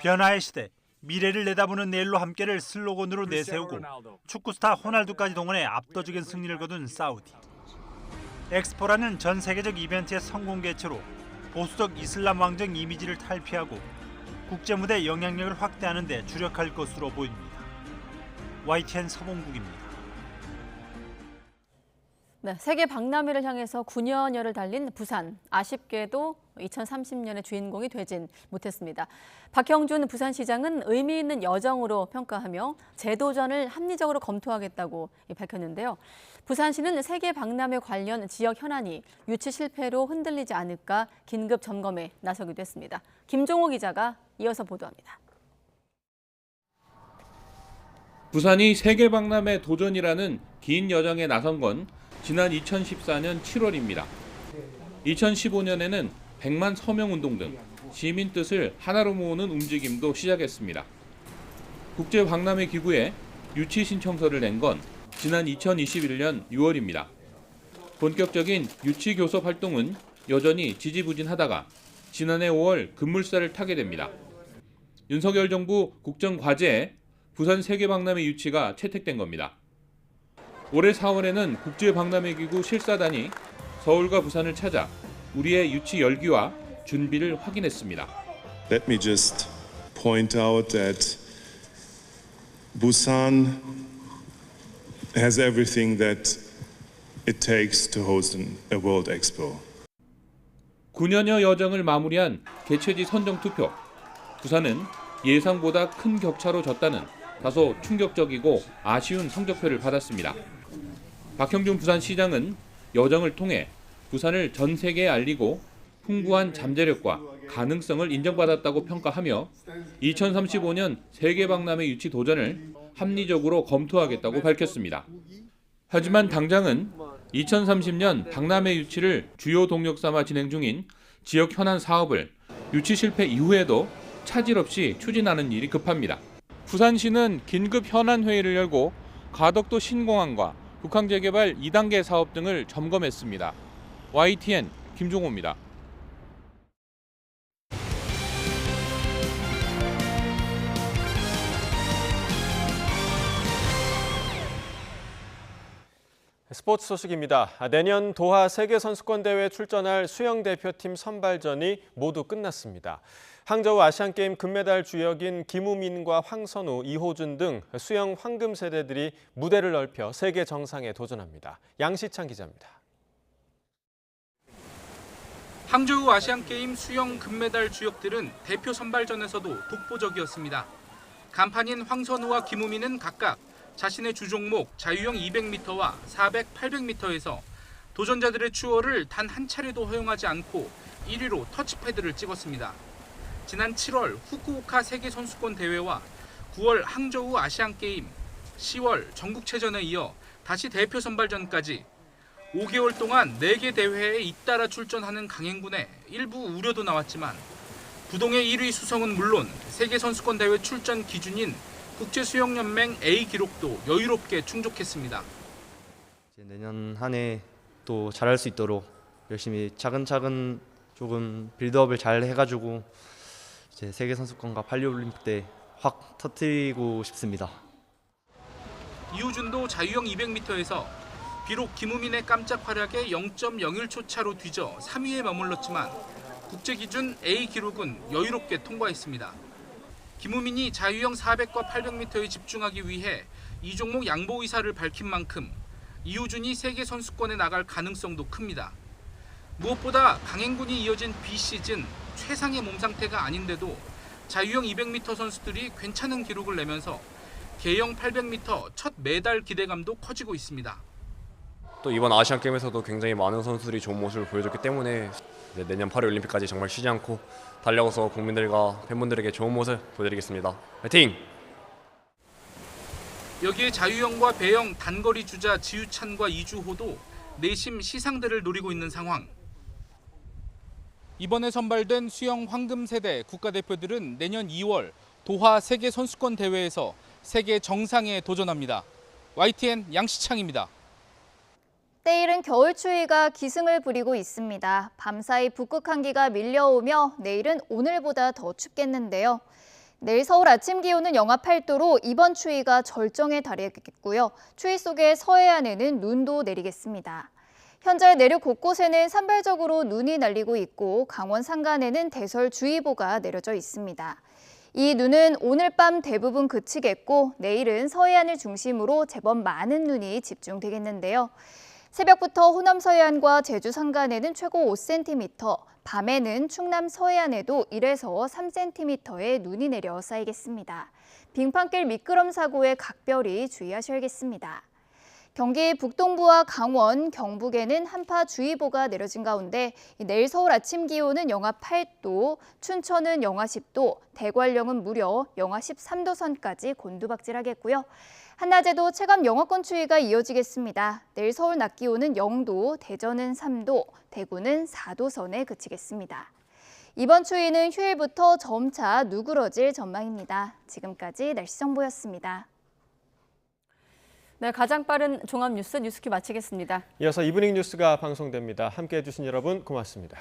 변화의 시대, 미래를 내다보는 내일로 함께를 슬로건으로 내세우고 축구스타 호날두까지 동원해 압도적인 승리를 거둔 사우디. 엑스포라는 전 세계적 이벤트의 성공 개최로 보수적 이슬람 왕정 이미지를 탈피하고 국제무대 영향력을 확대하는 데 주력할 것으로 보입니다. YTN 서봉국입니다. 네, 세계 박람회를 향해서 9년여를 달린 부산. 아쉽게도 2030년의 주인공이 되진 못했습니다. 박형준 부산시장은 의미 있는 여정으로 평가하며 재도전을 합리적으로 검토하겠다고 밝혔는데요. 부산시는 세계 박람회 관련 지역 현안이 유치 실패로 흔들리지 않을까 긴급 점검에 나서기도 했습니다. 김종호 기자가 이어서 보도합니다. 부산이 세계 박람회 도전이라는 긴 여정에 나선 건 지난 2014년 7월입니다. 2015년에는 100만 서명운동 등 시민 뜻을 하나로 모으는 움직임도 시작했습니다. 국제박람회 기구에 유치 신청서를 낸 건 지난 2021년 6월입니다. 본격적인 유치 교섭 활동은 여전히 지지부진하다가 지난해 5월 급물살을 타게 됩니다. 윤석열 정부 국정과제에 부산 세계박람회 유치가 채택된 겁니다. 올해 4월에는 국제박람회기구 실사단이 서울과 부산을 찾아 우리의 유치 열기와 준비를 확인했습니다. Let me just point out that Busan has everything that it takes to host a World Expo. 9년여 여정을 마무리한 개최지 선정 투표. 부산은 예상보다 큰 격차로 졌다는 다소 충격적이고 아쉬운 성적표를 받았습니다. 박형준 부산시장은 여정을 통해 부산을 전 세계에 알리고 풍부한 잠재력과 가능성을 인정받았다고 평가하며 2035년 세계박람회 유치 도전을 합리적으로 검토하겠다고 밝혔습니다. 하지만 당장은 2030년 박람회 유치를 주요 동력 삼아 진행 중인 지역 현안 사업을 유치 실패 이후에도 차질 없이 추진하는 일이 급합니다. 부산시는 긴급 현안 회의를 열고 가덕도 신공항과 북항 재개발 2단계 사업 등을 점검했습니다. YTN 김종호입니다. 스포츠 소식입니다. 내년 도하 세계선수권대회에 출전할 수영 대표팀 선발전이 모두 끝났습니다. 항저우 아시안게임 금메달 주역인 김우민과 황선우, 이호준 등 수영 황금 세대들이 무대를 넓혀 세계 정상에 도전합니다. 양시창 기자입니다. 항저우 아시안게임 수영 금메달 주역들은 대표 선발전에서도 독보적이었습니다. 간판인 황선우와 김우민은 각각 자신의 주 종목 자유형 200m와 400, 800m에서 도전자들의 추월을 단 한 차례도 허용하지 않고 1위로 터치패드를 찍었습니다. 지난 7월 후쿠오카 세계선수권 대회와 9월 항저우 아시안게임, 10월 전국체전에 이어 다시 대표 선발전까지 5개월 동안 4개 대회에 잇따라 출전하는 강행군에 일부 우려도 나왔지만 부동의 1위 수성은 물론 세계선수권 대회 출전 기준인 국제수영연맹 A 기록도 여유롭게 충족했습니다. 내년 한 해 또 잘할 수 있도록 열심히 차근차근 조금 빌드업을 잘 해가지고 이제 세계선수권과 팔리올림픽 때 확 터뜨리고 싶습니다. 이호준도 자유형 200m에서 비록 김우민의 깜짝 활약에 0.01초 차로 뒤져 3위에 머물렀지만 국제기준 A 기록은 여유롭게 통과했습니다. 김우민이 자유형 400과 800m에 집중하기 위해 이 종목 양보 의사를 밝힌 만큼 이호준이 세계 선수권에 나갈 가능성도 큽니다. 무엇보다 강행군이 이어진 비시즌 최상의 몸 상태가 아닌데도 자유형 200m 선수들이 괜찮은 기록을 내면서 개형 800m 첫 메달 기대감도 커지고 있습니다. 또 이번 아시안 게임에서도 굉장히 많은 선수들이 좋은 모습을 보여줬기 때문에 내년 파리 올림픽까지 정말 쉬지 않고 달려서 국민들과 팬분들에게 좋은 모습 보여드리겠습니다. 화이팅! 여기에 자유형과 배영 단거리 주자 지유찬과 이주호도 내심 시상대를 노리고 있는 상황. 이번에 선발된 수영 황금 세대 국가대표들은 내년 2월 도하 세계 선수권 대회에서 세계 정상에 도전합니다. YTN 양시창입니다. 때이른 겨울 추위가 기승을 부리고 있습니다. 밤사이 북극 한기가 밀려오며 내일은 오늘보다 더 춥겠는데요. 내일 서울 아침 기온은 영하 8도로 이번 추위가 절정에 달하겠고요. 추위 속에 서해안에는 눈도 내리겠습니다. 현재 내륙 곳곳에는 산발적으로 눈이 날리고 있고 강원 산간에는 대설주의보가 내려져 있습니다. 이 눈은 오늘 밤 대부분 그치겠고 내일은 서해안을 중심으로 제법 많은 눈이 집중되겠는데요. 새벽부터 호남 서해안과 제주 산간에는 최고 5cm, 밤에는 충남 서해안에도 1에서 3cm의 눈이 내려 쌓이겠습니다. 빙판길 미끄럼 사고에 각별히 주의하셔야겠습니다. 경기 북동부와 강원, 경북에는 한파주의보가 내려진 가운데 내일 서울 아침 기온은 영하 8도, 춘천은 영하 10도, 대관령은 무려 영하 13도 선까지 곤두박질하겠고요. 한낮에도 체감 영하권 추위가 이어지겠습니다. 내일 서울 낮 기온은 0도, 대전은 3도, 대구는 4도 선에 그치겠습니다. 이번 추위는 휴일부터 점차 누그러질 전망입니다. 지금까지 날씨 정보였습니다. 네, 가장 빠른 종합 뉴스 뉴스큐 마치겠습니다. 이어서 이브닝 뉴스가 방송됩니다. 함께해 주신 여러분 고맙습니다.